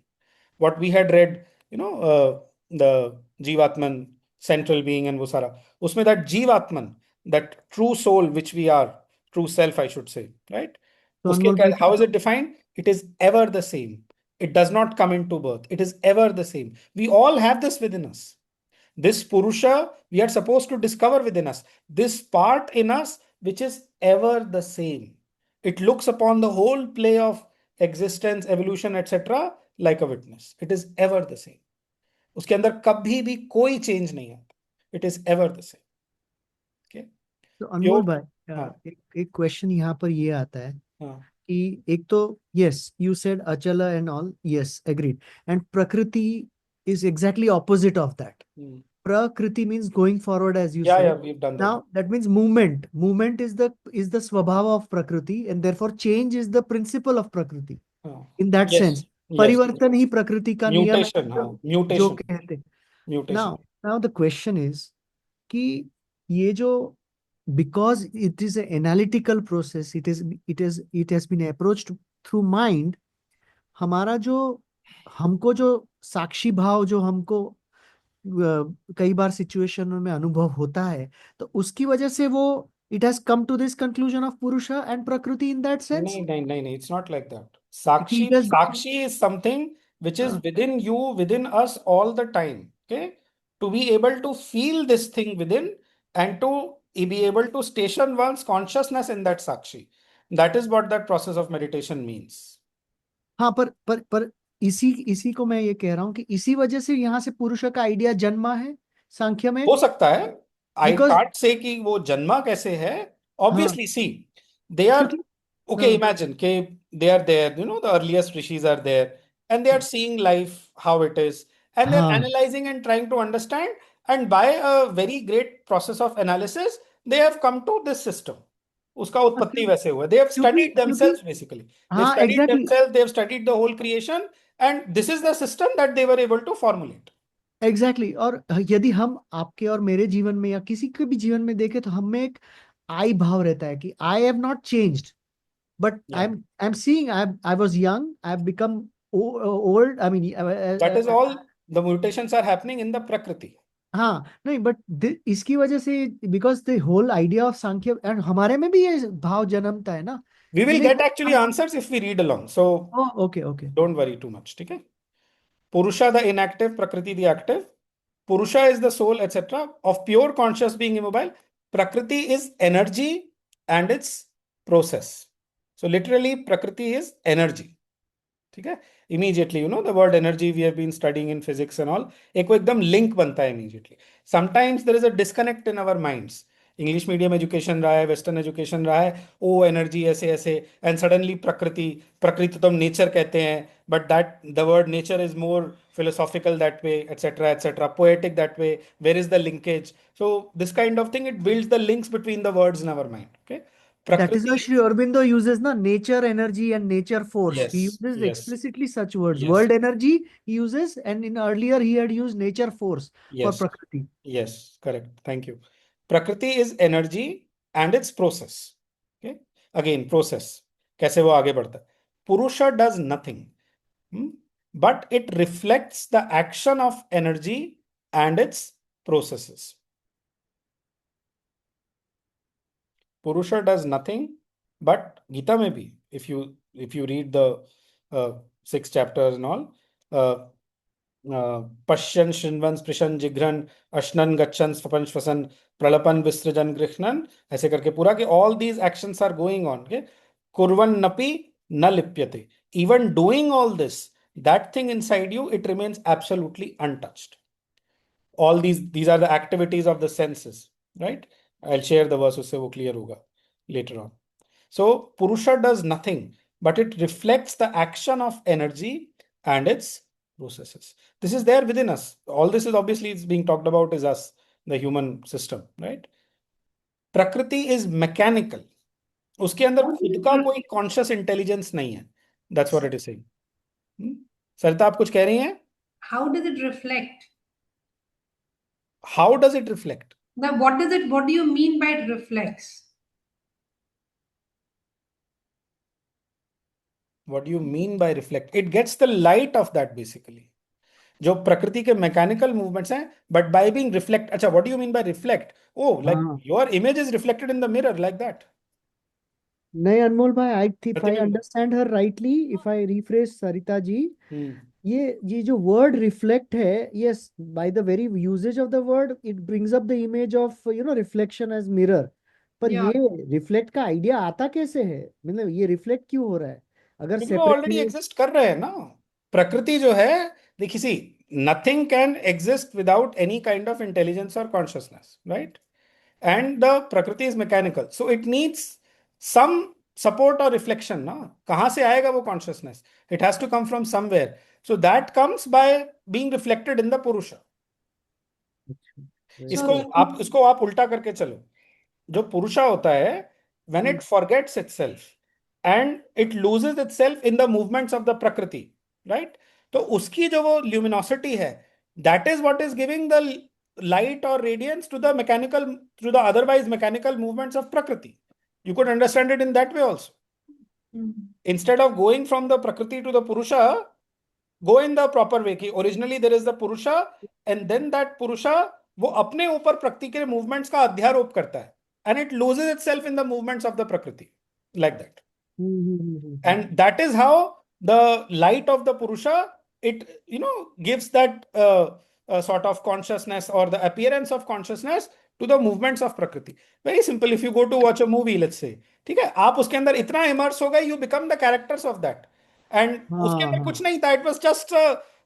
What we had read, the Jivatman, central being and Vusara. Usme that Jivatman, that true soul which we are, true self I should say, right? So Uske Anmol bhai, how is it defined? It is ever the same. It does not come into birth. It is ever the same. We all have this within us. This Purusha, we are supposed to discover within us. This part in us which is ever the same. It looks upon the whole play of existence, evolution, etc. like a witness. It is ever the same. उसके अंदर कभी भी कोई change नहीं आता. It is ever the same. Okay. तो अनमोल भाई, हाँ. एक क्वेश्चन यहाँ पर ये आता है हाँ. कि एक तो yes, you said achala and all, yes, agreed, and prakriti is exactly opposite of that. Prakriti means going forward, as you said. Yeah, we've done that. Now that means movement. Movement is the swabhava of prakriti, and therefore change is the principle of prakriti. In that Yes, sense, yes. परिवर्तन ही प्रकृति का नियम है, Mutation, हाँ, जो mutation. कहते हैं. Mutation. Now the question is कि ये जो, because it is an analytical process, it has been approached through mind. हमारा जो, हमको जो साक्षी भाव जो हमको कई बार सिचुएशनों में अनुभव होता है, तो उसकी वजह से वो it has come to this conclusion of Purusha and Prakriti in that sense. No, it's not like that. Sakshi is something which is within you, within us all the time. Okay, to be able to feel this thing within and to be able to station one's consciousness in that Sakshi. That is what that process of meditation means. हाँ, पर इसी को मैं ये कह रहा हूँ कि इसी वजह से यहाँ से पुरुष का आइडिया जन्मा है सांख्य में. हो सकता है. I Because- can't say कि वो जन्मा कैसे है. Obviously, see, they are okay. Imagine कि they are there. The earliest rishis are there, and they are seeing life how it is, and they are analyzing and trying to understand. And by a very great process of analysis, they have come to this system. उसका उत्पत्ति वैसे हुआ. They have studied themselves basically. They have studied themselves. They have studied the whole creation, and this is the system that they were able to formulate. Exactly. और यदि हम आपके और मेरे जीवन में या किसी के भी जीवन में देखें तो हमें एक आई भाव रहता है कि I have not changed, but I'm seeing I was young, I've become old. I mean, that is all. The mutations are happening in the Prakriti. हाँ नहीं बट इसकी वजह से because the whole idea of Sankhya and हमारे में भी ये भाव जन्मता है ना We कि will नहीं get actually answers if we read along. So okay okay don't worry too much. ठीक है? Purusha the inactive, Prakriti the active. Purusha is the soul, etc. of pure conscious being immobile. Prakriti is energy and its process. So literally, Prakriti is energy. ठीक है? Immediately, you know the word energy we have been studying in physics and all. एक वो एकदम link बनता है immediately. Sometimes there is a disconnect in our minds. English medium education रहा है, western education रहा है, ओ एनर्जी ऐसे ऐसे, एंड सडनली प्रकृति, प्रकृति तो हम नेचर कहते हैं, but that the word nature is more philosophical that way, etc., poetic that way. Where is the linkage? So this kind of thing, it builds the links between the words in our mind. Okay, that is why prakriti. Sri Aurobindo uses na nature energy and nature force. He Yes, uses yes, explicitly such words. yes, World energy he uses, and in earlier he had used nature force for yes, Prakriti. yes, correct, thank you. Prakriti is energy and its process. Okay, again process, कैसे वो आगे बढ़ता है. Purusha does nothing, but it reflects the action of energy and its processes. Purusha does nothing, but Gita में भी, if you read the 6 chapters and all, पश्यन् शृण्वन् स्पृशन् जिघ्रन् अश्नन् गच्छन् स्वपन् श्वसन् प्रलपन् विसृजन् गृह्णन्, ऐसे करके पूरा कि all these actions are going on. Okay, कुर्वन्नपि न लिप्यते. Even doing all this, that thing inside you, it remains absolutely untouched. All these are the activities of the senses, right? I'll share the verse, उससे वो clear होगा later on. So Purusha does nothing, but it reflects the action of energy and its processes. This is there within us. All this is obviously is being talked about is us, the human system, right? Prakriti is mechanical. उसके अंदर खुद का कोई conscious intelligence नहीं है. That's what it is saying. सरिता आप कुछ कह रही हैं? How does it reflect? How does it reflect? Now, what do you mean by it reflects? What do you mean by reflect? It gets the light of that basically. जो प्रकृति के mechanical movements हैं, but by being reflect. अच्छा, what do you mean by reflect? Oh, like your image is reflected in the mirror like that. नहीं अनमोल भाई, I if I प्रतिबिंब. understand her rightly, if I rephrase Sarita ji, हम्म. ये जो word reflect है, yes, by the very usage of the word, it brings up the image of reflection as mirror. पर Yeah. ये reflect का idea आता कैसे है? मतलब ये reflect क्यों हो रहा है? अगर क्योंकि वो सेपरेट ऑलरेडी एग्जिस्ट कर रहे हैं ना. प्रकृति जो है, देखिए see, nothing can exist without any kind of intelligence और consciousness, right? And the prakriti is mechanical, so it needs some support और रिफ्लेक्शन ना. कहां से आएगा वो consciousness? It has to come from somewhere. So that comes by being reflected in the purusha. इसको आप उल्टा करके चलो. जो पुरुषा होता है, when it forgets itself and it loses itself in the movements of the prakriti, right? तो उसकी जो वो luminosity है, that is what is giving the light or radiance to the otherwise mechanical movements of prakriti. You could understand it in that way also. Instead of going from the prakriti to the purusha, go in the proper way. कि originally there is the purusha and then that purusha वो अपने ऊपर प्रकृति के movements का अध्यारोप करता है, and it loses itself in the movements of the prakriti, like that. And that is how the light of the purusha, it gives that sort of consciousness or the appearance of consciousness to the movements of prakriti. Very simple. If you go to watch a movie, let's say, ठीक है, आप उसके अंदर इतना immerse हो गए, you become the characters of that. And उसके अंदर कुछ नहीं था. It was just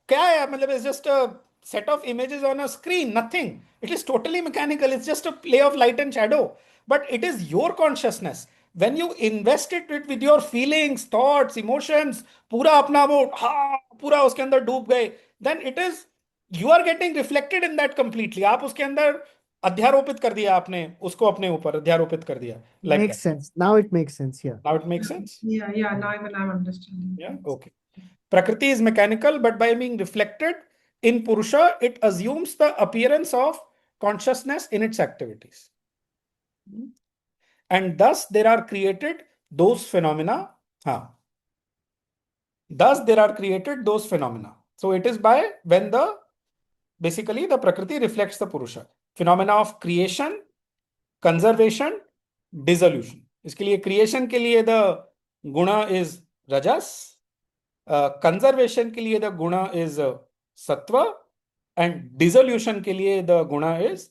क्या है, मतलब it's just a set of images on a screen, nothing. It is totally mechanical. It's just a play of light and shadow. But it is your consciousness. When you invest it with your feelings, thoughts, emotions, पूरा अपना वो पूरा उसके अंदर डूब गए, then it is, you are getting reflected in that completely. आप उसके अंदर अध्यारोपित कर दिया, आपने उसको अपने ऊपर अध्यारोपित कर दिया. Like makes that. sense. Now it makes sense. Yeah. Now it makes sense. Yeah. Now I'm understanding. Yeah. Okay. Prakriti is mechanical, but by being reflected in Purusha, it assumes the appearance of consciousness in its activities. And thus there are created those phenomena. Thus there are created those phenomena. So it is by when the basically the Prakriti reflects the Purusha. Phenomena of creation, conservation, dissolution. इसके लिए creation के लिए the guna is rajas, conservation के लिए the guna is sattva, and dissolution के लिए the guna is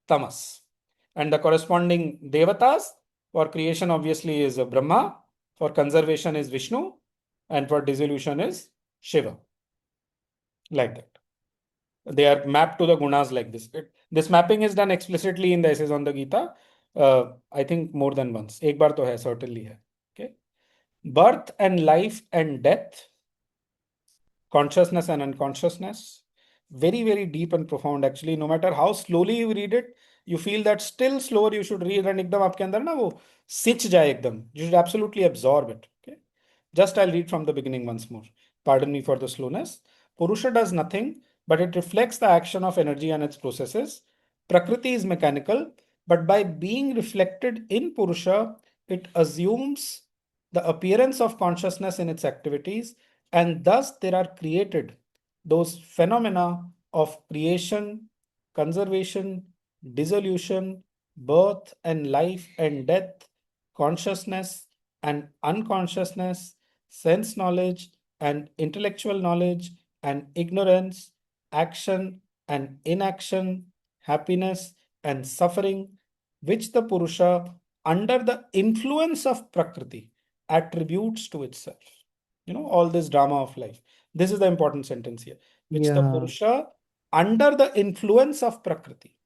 tamas. And the corresponding devatas for creation obviously is Brahma, for conservation is Vishnu, and for dissolution is Shiva. Like that. They are mapped to the gunas like this. This mapping is done explicitly in the essays on the Gita. I think more than once. एक बार तो है, certainly है. Okay. Birth and life and death, consciousness and unconsciousness. Very, very deep and profound actually. No matter how slowly you read it, you feel that still slower you should read, and एकदम आपके अंदर ना वो सिच जाए एकदम. You should absolutely absorb it. Okay. Just I'll read from the beginning once more. Pardon me for the slowness. Purusha does nothing, but it reflects the action of energy and its processes. Prakriti is mechanical, but by being reflected in Purusha, it assumes the appearance of consciousness in its activities, and thus there are created those phenomena of creation, conservation, dissolution, birth and life and death, consciousness and unconsciousness, sense knowledge and intellectual knowledge, and ignorance, action and inaction, happiness and suffering, which the Purusha, under the influence of Prakriti, attributes to itself. You know, all this drama of life. This is the important sentence here. Which the Yeah. Purusha, under the influence of Prakriti,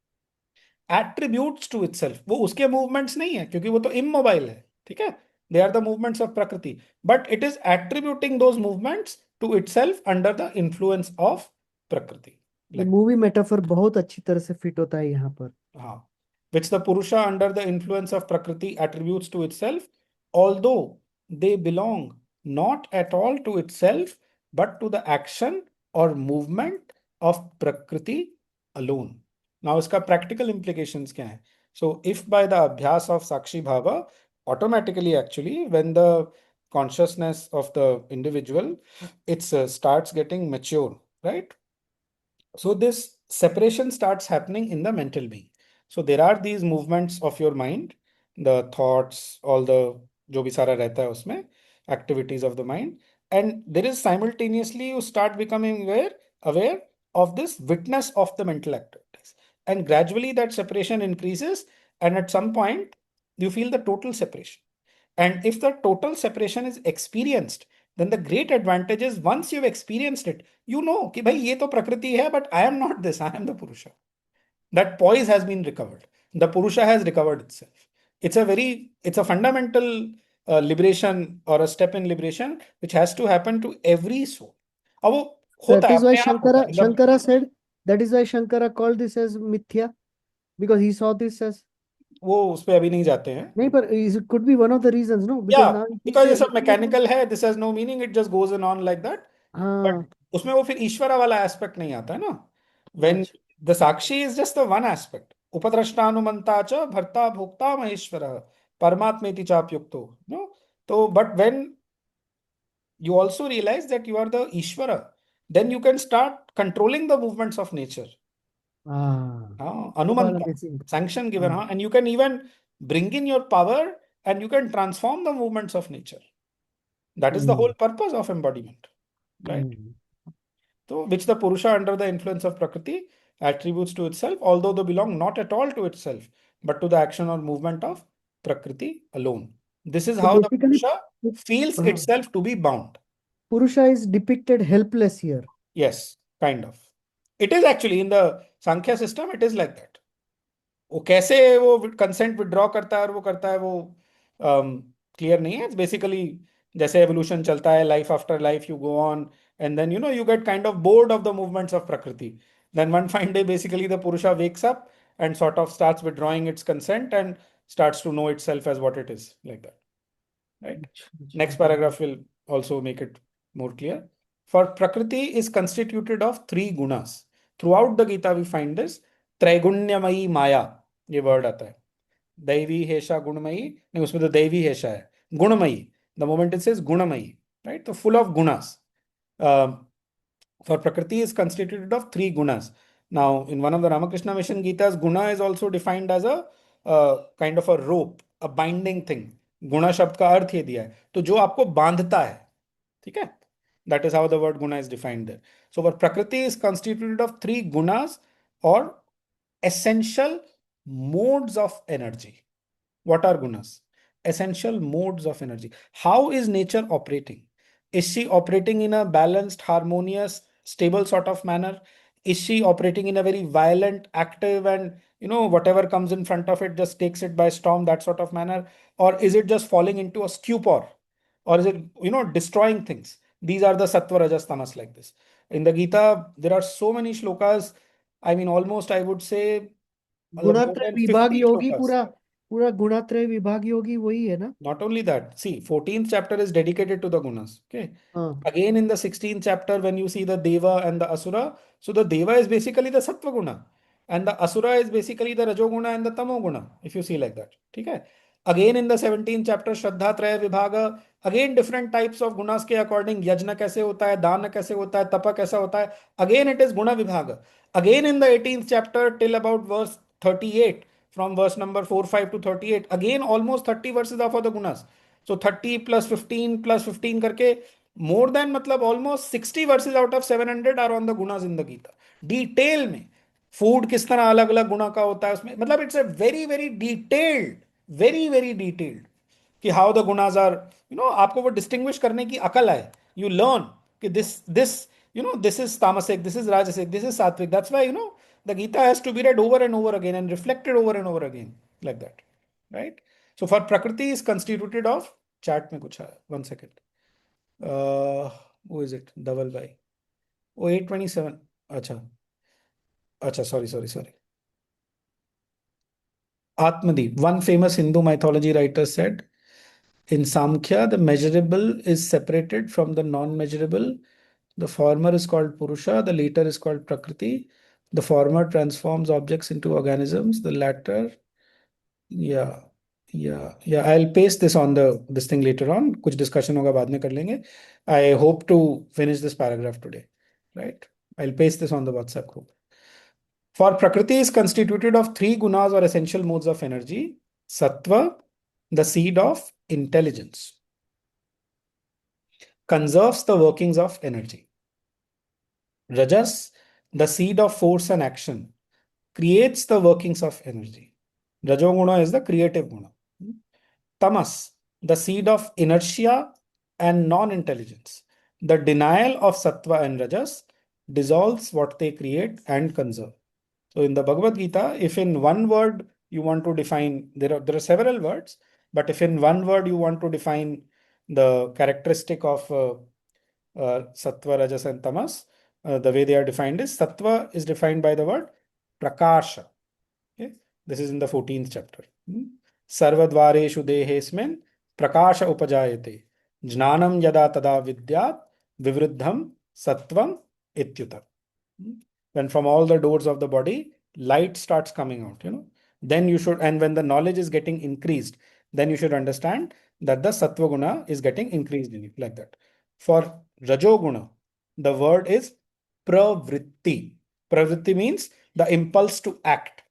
attributes to itself. वो उसके movements नहीं है, क्योंकि वो तो immobile है, ठीक है? They are the movements of Prakriti, but it is attributing those movements to itself under the influence of Prakriti. ये मूवी मेटाफर बहुत अच्छी तरह से फिट होता है यहाँ पर. हाँ, which the Purusha under the influence of Prakriti attributes to itself, although they belong not at all to itself, but to the action or movement of Prakriti alone. Now, इसका practical implications क्या है? So, if by the abhyas of Sakshi Bhava, automatically actually, when the consciousness of the individual, it starts getting mature, right? So this separation starts happening in the mental being. So there are these movements of your mind, the thoughts, all the जो भी सारा रहता है उसमें, activities of the mind, and there is simultaneously you start becoming aware of this witness of the mental activities, and gradually that separation increases, and at some point you feel the total separation. And if the total separation is experienced, then the great advantage is once you've experienced it, you know कि भाई ये तो प्रकृति है, but I am not this, I am the Purusha. That poise has been recovered. The Purusha has recovered itself. It's a fundamental liberation or a step in liberation which has to happen to every soul. अब वो होता That है, is why अपने आप होता है. मतलब Shankara said, that is why Shankara called this as mithya, because he saw this as. वो उस पे अभी नहीं जाते हैं. नहीं, but it could be one of the reasons, no? Because Yeah, now he because ये said- सब mechanical है, this has no meaning, it just goes on like that. हाँ, But उसमें वो फिर ईश्वरा वाला एस्पेक्ट नहीं आता है ना. When अच्छा. the Sakshi is just the one aspect. उपद्रष्टानुमंता च भर्ता भोक्ता महेश्वरः परमात्मेति चाप्युक्तो. No? तो but when you also realize that you are the Ishvara, then you can start controlling the movements of nature. Anumanta, amazing. sanction given, and you can even bring in your power and you can transform the movements of nature. That is the whole purpose of embodiment, right? So, which the Purusha under the influence of Prakriti attributes to itself, although they belong not at all to itself, but to the action or movement of Prakriti alone. This is So how the basically, Purusha feels uh-huh. itself to be bound. Purusha is depicted helpless here. Yes, kind of. It is actually in the Sankhya system, it is like that. वो कैसे वो consent withdraw करता है और वो करता है वो clear नहीं है. It's basically जैसे evolution चलता है, life after life you go on, and then you get kind of bored of the movements of Prakriti. Then one fine day basically the Purusha wakes up and sort of starts withdrawing its consent and starts to know itself as what it is, like that. Right? Next paragraph will also make it more clear. For Prakriti is constituted of three gunas. Throughout the Gita we find this त्रैगुण्यमयी माया, ये word आता है. दैवी हेशा गुणमयी नहीं, उसमें तो दैवी हेशा है, गुणमयी. The moment it says gunamayi, right? तो full of gunas. For Prakriti is constituted of three gunas. Now, in one of the Ramakrishna Mission Gitas, guna is also defined as a kind of a rope, a binding thing. गुणा शब्द का अर्थ ये दिया है, तो जो आपको बांधता है, ठीक है? That is how the word guna is defined there. So, our Prakriti is constituted of 3 gunas or essential modes of energy. What are gunas? Essential modes of energy. How is nature operating? Is she operating in a balanced, harmonious, stable sort of manner? Is she operating in a very violent, active, and whatever comes in front of it just takes it by storm, that sort of manner? Or is it just falling into a stupor? Or is it, destroying things? These are the sattva, rajas, tamas like this. In the Gita, there are so many shlokas. I mean, almost I would say more गुणात्रय than विभाग 50 योगी shlokas. पूरा पूरा गुणात्रय विभाग योगी वही है ना? Not only that, see, 14th chapter is dedicated to the gunas. Okay. हाँ. Again, in the 16th chapter, when you see the Deva and the Asura, so the Deva is basically the Sattva guna, and the Asura is basically the Rajoguna and the Tamoguna, if you see like that. Okay. Again, in the 17th chapter, Shraddha Traya Vibhaga, again different types of gunas के according yajna कैसे होता है, दान कैसे होता है, तप कैसा होता है. Again, it is guna vibhaga. Again, in the 18th chapter, till about verse 38, from verse number 4, 5 to 38, again almost 30 verses are for the gunas. So 30 plus 15 करके more than मतलब almost 60 verses out of 700 are on the gunas in the Gita. Detail में food किस तरह अलग अलग गुना का होता है उसमें, मतलब it's a very very detailed, very very detailed कि हाउ द गुनाज आर, आपको वो डिस्टिंग्विश करने की अकल आए. यू लर्न कि this this this is tamasic, this is rajasic, this is sattvic. That's why the Gita has to be read over and over again and reflected over and over again like that, right? So for Prakriti is constituted of, chat में कुछ आया, 1 second. Who is it? Dhaval bhai. Oh, 827. Acha, sorry. Atmadeep, one famous Hindu mythology writer, said, in Samkhya, the measurable is separated from the non-measurable. The former is called Purusha, the later is called Prakriti. The former transforms objects into organisms, the latter, yeah. I'll paste this on this thing later on. कुछ discussion होगा बाद में कर लेंगे. I hope to finish this paragraph today, right? I'll paste this on the WhatsApp group. For Prakriti is constituted of 3 gunas or essential modes of energy. Sattva, the seed of intelligence, conserves the workings of energy. Rajas, the seed of force and action, creates the workings of energy. Rajoguna is the creative guna. Tamas, the seed of inertia and non-intelligence. The denial of sattva and rajas dissolves what they create and conserve. So in the Bhagavad Gita, if in one word you want to define, there are several words, but if in one word you want to define the characteristic of sattva, rajas, and tamas, the way they are defined is sattva is defined by the word prakasha. Okay, this is in the 14th chapter. Sarvadvareshu dehesmin prakasha upajayate jnanam yada tada vidyat vivruddham sattvam ityuta. When from all the doors of the body, light starts coming out, then you should, and when the knowledge is getting increased, then you should understand that the sattva guna is getting increased in it, like that. For rajoguna, the word is pravritti. Pravritti means the impulse to act.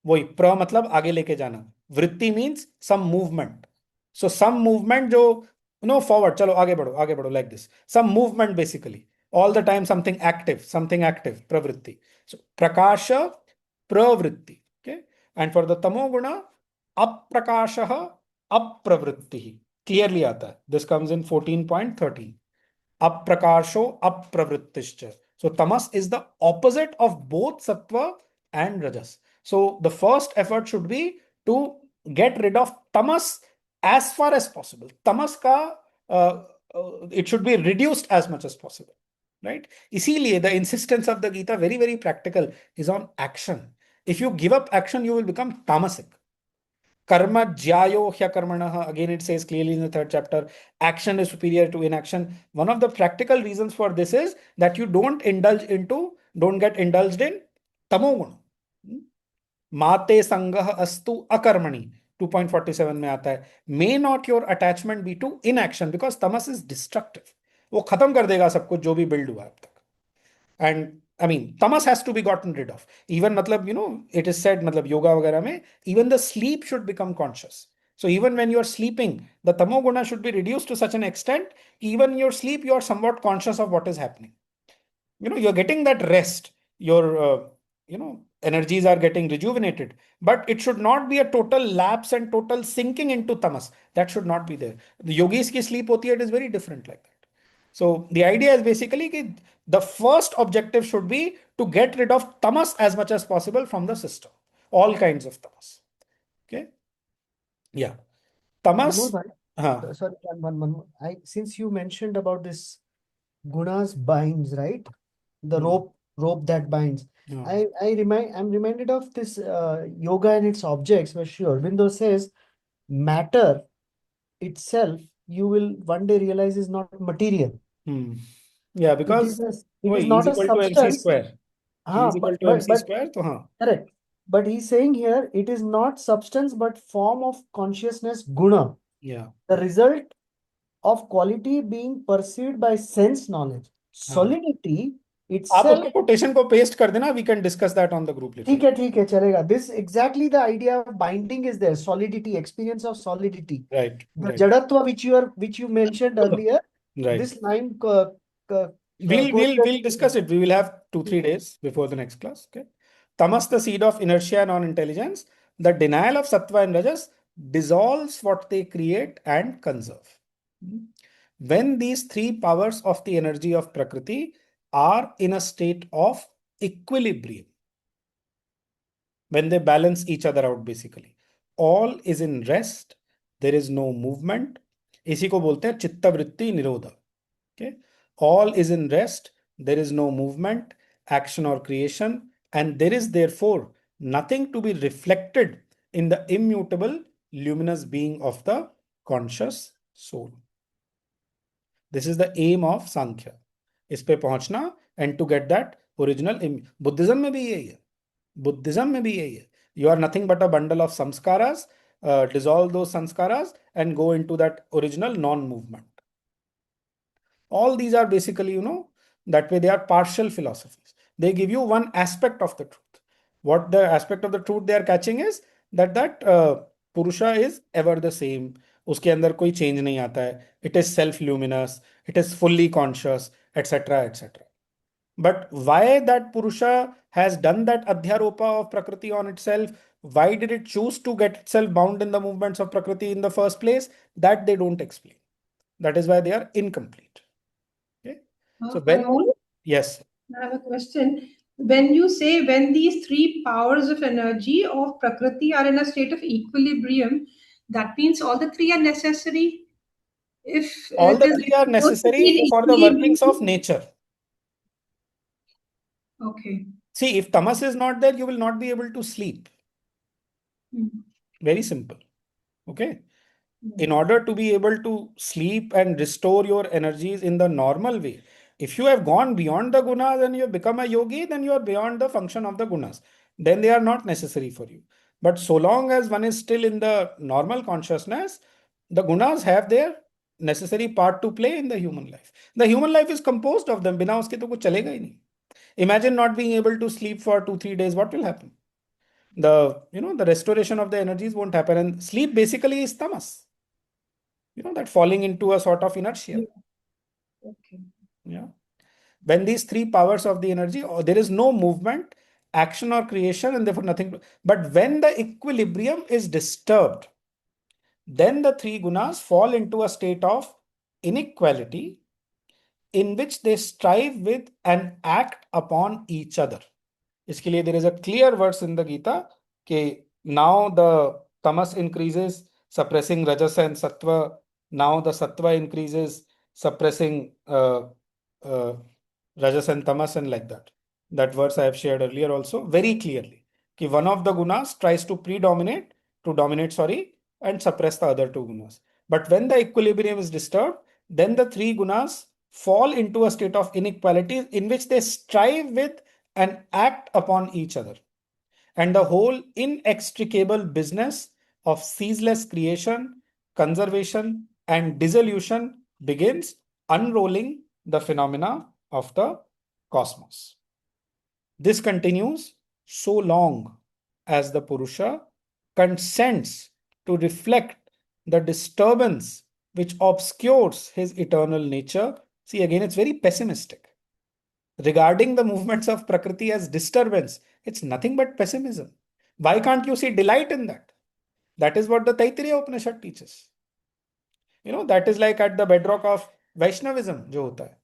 वही प्र मतलब आगे लेके जाना, वृत्ति means some movement. So some movement जो forward, चलो आगे बढ़ो like this. Some movement basically. All the time something active, pravritti. So prakasha, pravritti. Okay. And for the tamoguna, aprakasha, apravritti. Clearly आता है. This comes in 14.13. Aprakasho, apravrittischa. So tamas is the opposite of both sattva and rajas. So the first effort should be to get rid of tamas as far as possible. Tamas ka it should be reduced as much as possible, right? इसीलिए the insistence of the Gita, very very practical, is on action. If you give up action, you will become tamasic. Karma jyayo hya karmanaha. Again, it says clearly in the 3rd chapter, action is superior to inaction. One of the practical reasons for this is that you don't get indulged in tamoguna. माते संगह अस्तु अकर्मणि 2.47 में आता है. May not your attachment be to inaction because tamas is destructive. वो खत्म कर देगा सब कुछ जो भी बिल्ड हुआ अब तक. And I mean, tamas has to be gotten rid of. Even matlab, it is said, matlab yoga vagara mein, even the sleep should become conscious. So even when you are sleeping, the tamoguna should be reduced to such an extent, even in your sleep, you are somewhat conscious of what is happening. You're getting that rest. Your, energies are getting rejuvenated, but it should not be a total lapse and total sinking into tamas. That should not be there. The yogis ki sleep hoti hai, it is very different like that. So the idea is basically that the first objective should be to get rid of tamas as much as possible from the system. All kinds of tamas. Okay. Yeah. Tamas. Manoj bhai, Huh. sorry, since you mentioned about this gunas binds, right? The Hmm. rope that binds. Yeah. I'm reminded of this yoga and its objects, where Sri Aurobindo says matter itself, you will one day realize, is not material. Hmm. Yeah, It is because it is E is not a equal to MC substance. square. E is equal to MC But square. So, huh. correct. But he's saying here it is not substance but form of consciousness, guna, Yeah. the result of quality being perceived by sense knowledge. हाँ. Solidity आप itself. उसके quotation को paste कर देना. We can discuss that on the group later. ठीक है चलेगा. This exactly the idea of binding is there. Solidity, experience of solidity. Right. The Right. jadatva which you mentioned earlier. Right. This line We'll discuss it. We will have 2-3 days before the next class. Okay. Tamas, the seed of inertia and non-intelligence. The denial of sattva and rajas dissolves what they create and conserve. When these three powers of the energy of Prakriti are in a state of equilibrium, when they balance each other out, basically, all is in rest, there is no movement. इसी को बोलते हैं चित्तवृत्ति निरोध. Okay. All is in rest, there is no movement, action or creation, and there is therefore nothing to be reflected in the immutable luminous being of the conscious soul. This is the aim of Sankhya. इस पे पहुंचना and to get that original. Buddhism में भी यही है. Buddhism में भी यही है. You are nothing but a bundle of samskaras. Dissolve those samskaras and go into that original non-movement. All these are basically, that way they are partial philosophies. They give you one aspect of the truth. What the aspect of the truth they are catching is that Purusha is ever the same. उसके अंदर कोई change नहीं आता है. It is self-luminous. It is fully conscious, etc., etc. But why that Purusha has done that Adhyaropa of Prakriti on itself? Why did it choose to get itself bound in the movements of Prakriti in the first place? That they don't explain. That is why they are incomplete. Okay. So Anmol, yes. I have a question. When you say when these three powers of energy of Prakriti are in a state of equilibrium, that means all the three are necessary. If All it the is three are supposed to be necessary in for the workings of equilibrium. nature. Okay. See, if tamas is not there, you will not be able to sleep. Very simple. Okay. In order to be able to sleep and restore your energies in the normal way, if you have gone beyond the gunas and you have become a yogi, then you are beyond the function of the gunas. Then they are not necessary for you. But so long as one is still in the normal consciousness, the gunas have their necessary part to play in the human life. The human life is composed of them. बिना उसके तो कुछ चलेगा ही नहीं. Imagine not being able to sleep for 2-3 days. What will happen? The restoration of the energies won't happen. And sleep basically is tamas. That falling into a sort of inertia. Okay. Yeah. When these three powers of the energy, there is no movement, action or creation, and therefore nothing. But when the equilibrium is disturbed, then the three gunas fall into a state of inequality in which they strive with and act upon each other. इसके लिए there is a clear verse in the Gita कि now the tamas increases, suppressing rajas and sattva. Now the sattva increases, suppressing rajas and tamas, and like that. That verse I have shared earlier also very clearly. कि one of the gunas tries to dominate, and suppress the other two gunas. But when the equilibrium is disturbed, then the three gunas fall into a state of inequality in which they strive with and act upon each other. And the whole inextricable business of ceaseless creation, conservation, and dissolution begins, unrolling the phenomena of the cosmos. This continues so long as the Purusha consents to reflect the disturbance which obscures his eternal nature. See, again, it's very pessimistic. Regarding the movements of Prakriti as disturbance, it's nothing but pessimism. Why can't you see delight in that? That is what the Taittiriya Upanishad teaches. That is like at the bedrock of Vaishnavism, jo hota hai.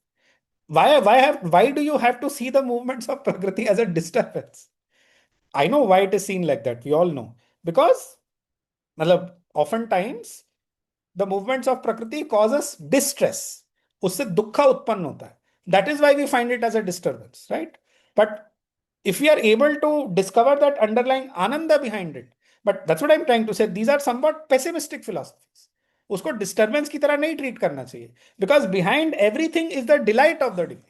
Why do you have to see the movements of Prakriti as a disturbance? I know why it is seen like that. We all know. Because oftentimes the movements of Prakriti causes distress. उससे दुखा उत्पन्न होता है. That is why we find it as a disturbance, right? But if we are able to discover that underlying ananda behind it, but that's what I'm trying to say. These are somewhat pessimistic philosophies. उसको disturbance की तरह नहीं treat करना चाहिए. Because behind everything is the delight of the divine.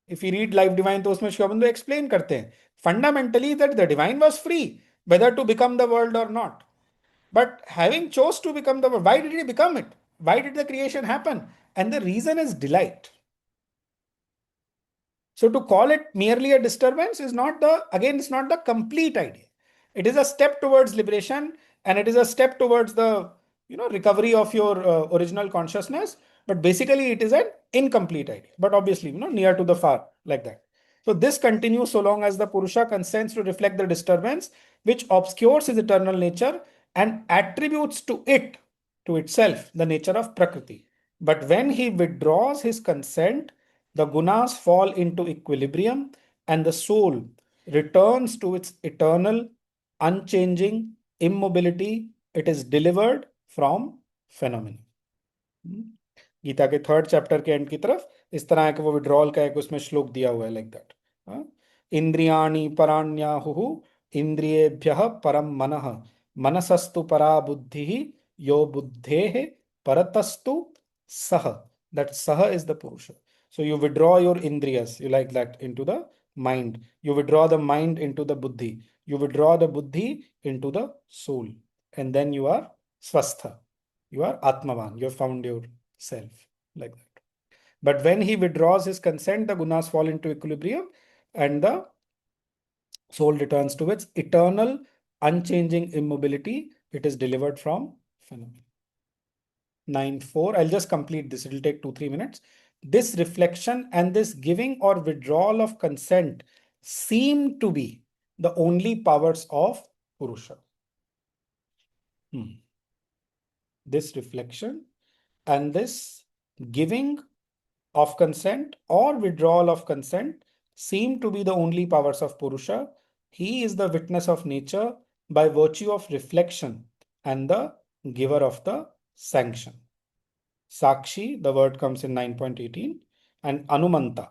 If we read Life Divine, तो उसमें Sri Aurobindo explain करते हैं. Fundamentally that the divine was free, whether to become the world or not. But having chose to become the world, why did he become it? Why did the creation happen? And the reason is delight. So to call it merely a disturbance is not it's not the complete idea. It is a step towards liberation, and it is a step towards the recovery of your original consciousness. But basically it is an incomplete idea, but obviously near to the far, like that. So this continues so long as the Purusha consents to reflect the disturbance which obscures his eternal nature and attributes to itself the nature of Prakriti. But when he withdraws his consent, the gunas fall into equilibrium and the soul returns to its eternal, unchanging immobility. It is delivered from phenomena. Gita के 3rd chapter के and की तरफ इस तरह का वो withdrawal का एक उसमें श्लोक दिया हुआ है, लाइक दैट. इंद्रियाणि पराण्याहुः इंद्रियेभ्यः परम मनः मनसस्तु परा बुद्धिः यो बुद्धेः परतस्तु सः. That सः is the Purusha. So you withdraw your indriyas, you like that, into the mind. You withdraw the mind into the buddhi. You withdraw the buddhi into the soul. And then you are swastha. You are atmavan. You have found yourself, like that. But when he withdraws his consent, the gunas fall into equilibrium and the soul returns to its eternal, unchanging immobility. It is delivered from phenomena. 9.4. I'll just complete this. It will take 2-3 minutes. This reflection and this giving or withdrawal of consent seem to be the only powers of Purusha. This reflection and this giving of consent or withdrawal of consent seem to be the only powers of Purusha. He is the witness of nature by virtue of reflection and the giver of the sanction. Sakshi, the word comes in 9.18, and Anumanta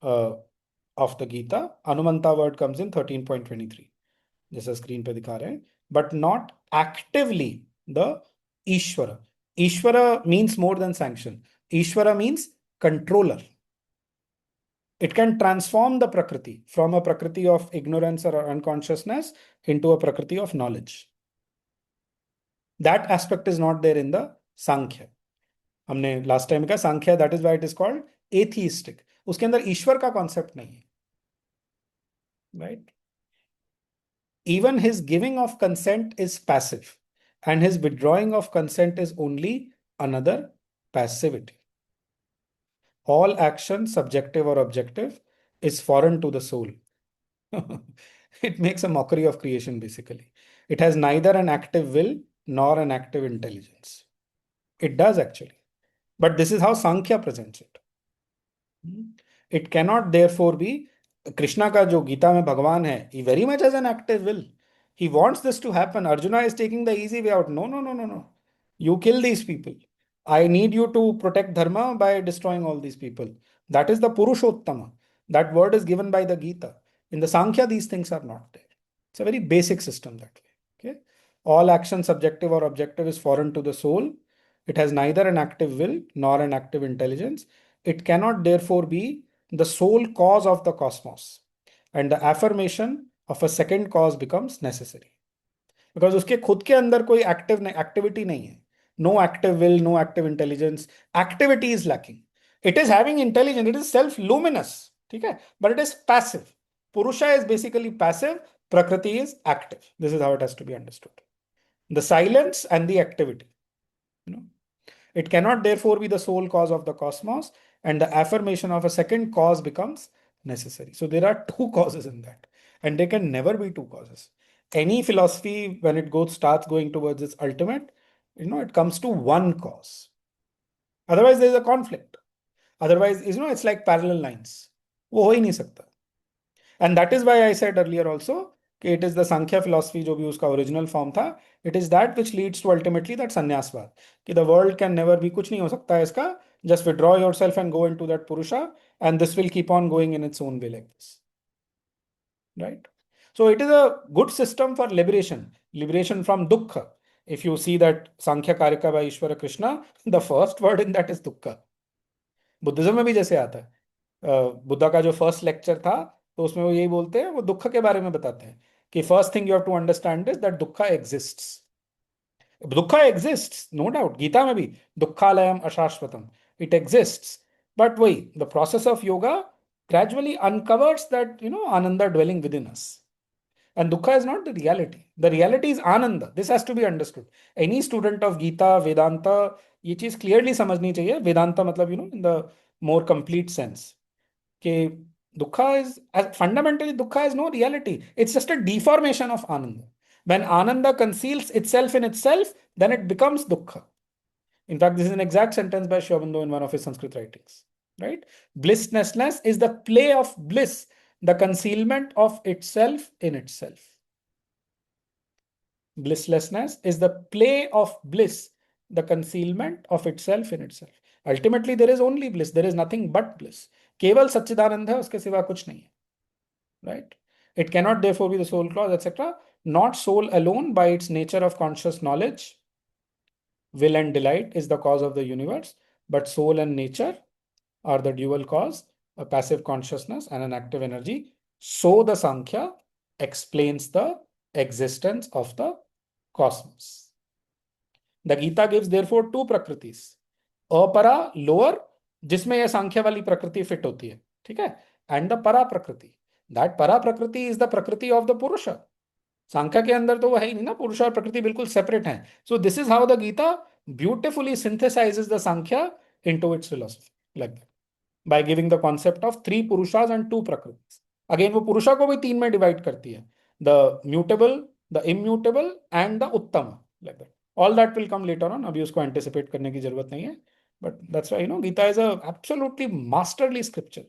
of the Gita. Anumanta word comes in 13.23. जैसा screen पे दिखा रहे हैं. But not actively the Ishvara. Ishvara means more than sanction. Ishvara means controller. It can transform the Prakriti from a Prakriti of ignorance or unconsciousness into a Prakriti of knowledge. That aspect is not there in the Sankhya. हमने last time का Sankhya, that is why it is called atheistic. उसके अंदर ईश्वर का concept नहीं है, right. Even his giving of consent is passive, and his withdrawing of consent is only another passivity. All action, subjective or objective, is foreign to the soul. It makes a mockery of creation, basically. It has neither an active will nor an active intelligence. It does actually. But this is how Sankhya presents it. It cannot therefore be. Krishna का जो गीता में भगवान है, he very much has an active will. He wants this to happen. Arjuna is taking the easy way out. No. You kill these people. I need you to protect dharma by destroying all these people. That is the Purushottama. That word is given by the Gita. In the Sankhya, these things are not there. It's a very basic system that way. Okay? All action, subjective or objective, is foreign to the soul. It has neither an active will nor an active intelligence. It cannot therefore be the sole cause of the cosmos. And the affirmation of a second cause becomes necessary. Because उसके खुद के अंदर कोई activity नहीं है. No active will, no active intelligence. Activity is lacking. It is having intelligence. It is self-luminous. ठीक है, but it is passive. Purusha is basically passive, Prakriti is active. This is how it has to be understood. The silence and the activity. You know, it cannot therefore be the sole cause of the cosmos, and the affirmation of a second cause becomes necessary. So there are two causes in that, and there can never be two causes. Any philosophy, when it starts going towards its ultimate, it comes to one cause. Otherwise, there is a conflict. Otherwise, it's like parallel lines. वो हो ही नहीं सकता. And that is why I said earlier also कि it is the Sankhya philosophy जो भी उसका original form था, it is that which leads to ultimately that sannyasvad कि the world can never be, कुछ नहीं हो सकता है इसका, just withdraw yourself and go into that purusha and this will keep on going in its own way like this, right? So it is a good system for liberation from dukkha. If you see that Sankhya Karika by Ishvara Krishna, the first word in that is dukkha. Buddhism में भी जैसे आता है, बुद्धा का जो first lecture था तो उसमें वो यही बोलते हैं, वो दुख के बारे में बताते हैं कि first thing you have to understand is that dukh exists. Dukh exists, no doubt. Gita में भी दुखालयम अशाश्वतम, इट एग्जिस्ट्स. बट वही the process of yoga gradually uncovers that ananda dwelling within us. And dukkha is not the reality. The reality is ananda. This has to be understood. Any student of Gita, Vedanta, ये चीज clearly समझनी चाहिए. वेदांता मतलब in the more complete sense कि dukkha is fundamentally dukkha is no reality. It's just a deformation of ananda. When ananda conceals itself in itself, then it becomes dukkha. In fact, this is an exact sentence by Sri Aurobindo in one of his Sanskrit writings. Right? Blisslessness is the play of bliss, the concealment of itself in itself. Blisslessness is the play of bliss, the concealment of itself in itself. Ultimately, there is only bliss. There is nothing but bliss. केवल सच्चिदानंद है, उसके सिवा कुछ नहीं है. Right? It cannot therefore be the sole cause, etc. Not soul alone by its nature of conscious knowledge, will and delight is the cause of the universe, but soul and nature are the dual cause, a passive consciousness and an active energy. So the Sankhya explains the existence of the cosmos. The Gita gives therefore two prakritis. Apara, lower, जिसमें यह सांख्य वाली प्रकृति fit होती है, ठीक है, and the para prakriti. That para prakriti is the prakriti of the Purusha. सांख्य के अंदर तो वो है ही नहीं ना, पुरुष और प्रकृति बिल्कुल सेपरेट हैं. So this is how the Gita beautifully synthesizes the Sankhya into its philosophy, like that, by giving the concept of three Purushas and two Prakritis. Again, वो पुरुषा को भी तीन में डिवाइड करती है, the mutable, the immutable and the uttama, like that. All that will come later on. अभी उसको anticipate करने की जरूरत नहीं है. But that's why Gita is a absolutely masterly scripture.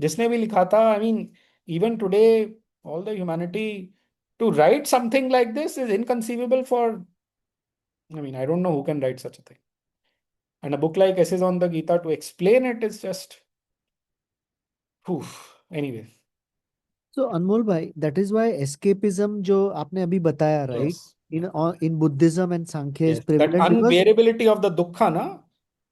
जिसने भी लिखा था, I mean, even today, all the humanity to write something like this is inconceivable for, I mean, I don't know who can write such a thing. And a book like Essays on the Gita, to explain it is just, anyway. So Anmol bhai, that is why escapism जो आपने अभी बताया, right? Yes. In Buddhism and Sankhya is Yes. That prevalent because unbearability of the dukkha na,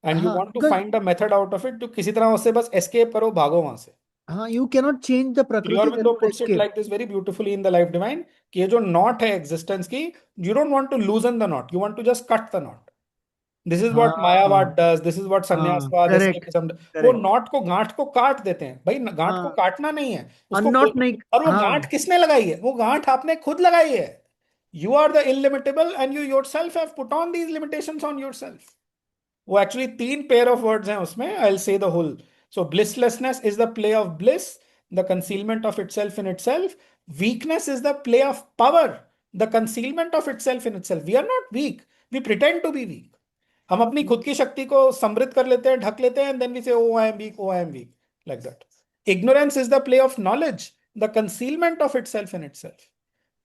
and you हाँ, want to because find a method out of it, तो किसी तरह उससे बस escape करो, भागो वहां से. हाँ, you cannot change the Sri prakriti, then Aurobindo you puts it escape. like this very beautifully in the Life Divine कि ये जो knot है existence की, you don't want to loosen the knot, you want to just cut the knot. This is what हाँ, Mayavad does, this is what हाँ, Sannyasvad, correct, escapism does. वो correct. knot को, गांठ को काट देते हैं. भाई गांठ को हाँ, काटना नहीं है, उसको unknot नहीं, और वो हाँ, गांठ किसने लगाई है? वो गांठ आपने खुद लगाई है. You are the illimitable and you yourself have put on these limitations on yourself. वो actually तीन pair of words हैं उसमें. I'll say the whole. So blisslessness is the play of bliss, the concealment of itself in itself. Weakness is the play of power, the concealment of itself in itself. We are not weak. We pretend to be weak. हम अपनी खुद की शक्ति को समृद्ध कर लेते हैं, ढक लेते हैं, and then we say, oh, I am weak, oh, I am weak, like that. Ignorance is the play of knowledge, the concealment of itself in itself.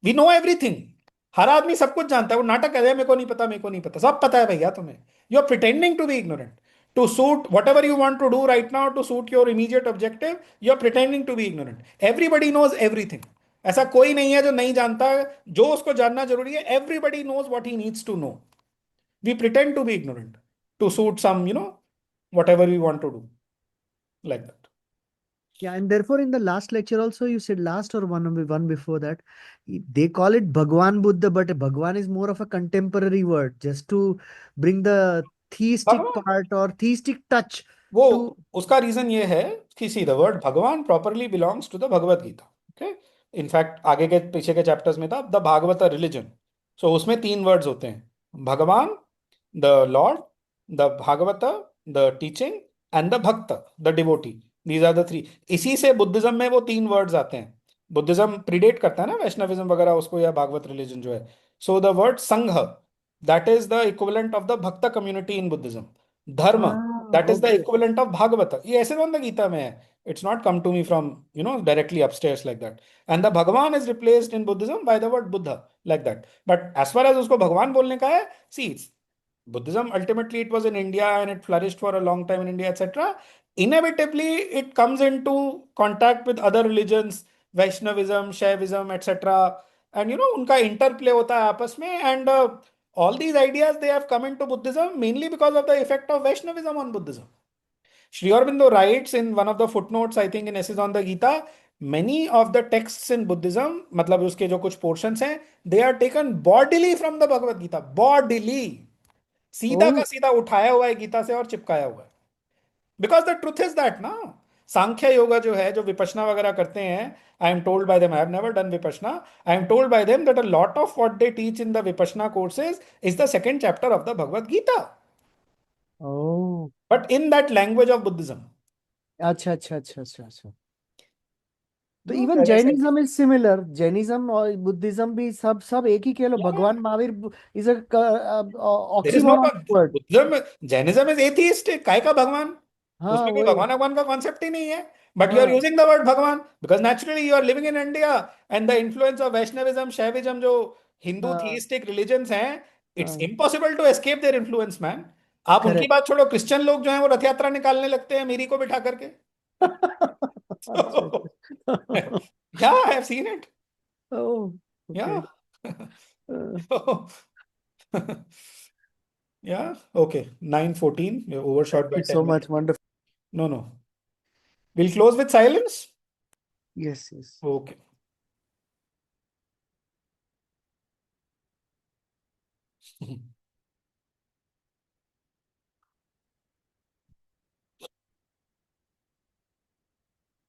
We know everything. हर आदमी सब कुछ जानता है. वो नाटक है, मेरे को नहीं पता, मेरे को नहीं पता. सब पता है भैया तुम्हें. You are pretending to be ignorant. To suit whatever you want to do right now, to suit your immediate objective, you are pretending to be ignorant. Everybody knows everything. ऐसा कोई नहीं है जो नहीं जानता. जो उसको जानना जरूरी है. Everybody knows what he needs to know. We pretend to be ignorant to suit some, whatever we want to do, like that. Yeah, and therefore in the last lecture also you said last or one before that, they call it Bhagwan Buddha, but Bhagwan is more of a contemporary word just to bring the theistic Bhagavan. part or theistic touch वो to उसका reason ये है कि see the word Bhagwan properly belongs to the Bhagavad Gita. Okay. In fact आगे के पीछे के chapters में था द भागवत रिलीजन. सो उसमें तीन वर्ड्स होते हैं: Bhagwan, the lord, the Bhagavat, the teaching, and the bhakta, the devotee. These are the three. इसी से बुद्धिज्म में वो तीन वर्ड्स आते हैं. बुद्धिज्म प्रीडेट करता है ना वैष्णविज्म वगैरह उसको, या भागवत रिलीजन जो है. सो द वर्ड संघ, that is the equivalent of the भक्त कम्युनिटी इन बुद्धिज्म. धर्म, that is the okay. equivalent of Bhagavata. ये ऐसे कौन सा गीता में है? It's not come to me from, directly upstairs like that. And the Bhagavan is replaced in Buddhism by the word Buddha, like that. But as far as उसको भगवान बोलने का है, see, Buddhism ultimately it was in India and it flourished for a long time in India, etc. Inevitably, it comes into contact with other religions, Vaishnavism, Shaivism, etc. And उनका interplay होता है आपस में, and all these ideas they have come into Buddhism mainly because of the effect of Vaishnavism on Buddhism. Sri Aurobindo writes in one of the footnotes, I think in Essays on the Gita, many of the texts in Buddhism, मतलब उसके जो कुछ portions हैं, they are taken bodily from the Bhagavad Gita. Bodily. सीधा का Oh, सीधा उठाया हुआ है गीता से और चिपकाया हुआ है. Because the truth is that ना. सांख्य योगा जो है, जो विपश्यना वगैरह करते हैं, I am told by them, I have never done Vipassana, I am told by them that a lot of what they teach in the Vipassana courses is the second chapter of the Bhagavad Gita, oh. But in that language of Buddhism. अच्छा अच्छा अच्छा अच्छा अच्छा. तो no even पहले से. Jainism is similar. Jainism और Buddhism भी सब सब एक ही कह लो. Bhagwan Mahavir is there is no. Oxymoron word. Buddhism, Jainism is atheistic. काय का भगवान? हाँ उसमें कोई वही. भगवान भगवान का कॉन्सेप्ट ही नहीं है. बट यू आर हाँ using the word Bhagwan because naturally you are living in India, and the influence of Vaishnavism, Shaivism, जो हिंदू हाँ थीइस्टिक रिलीजन्स हैं, इट्स हाँ. Impossible to escape their influence man. आप उनकी करेक्ट. बात छोड़ो, क्रिश्चियन लोग जो हैं वो रथ यात्रा निकालने लगते हैं मेरी को बिठा करके. अच्छा अच्छा. या आई हैव सीन इट. ओह या. Okay. Yeah, okay. 9:14. We're overshot Thank by you 10 so minutes. much. Wonderful. No, no. We'll close with silence. Yes, yes. Okay.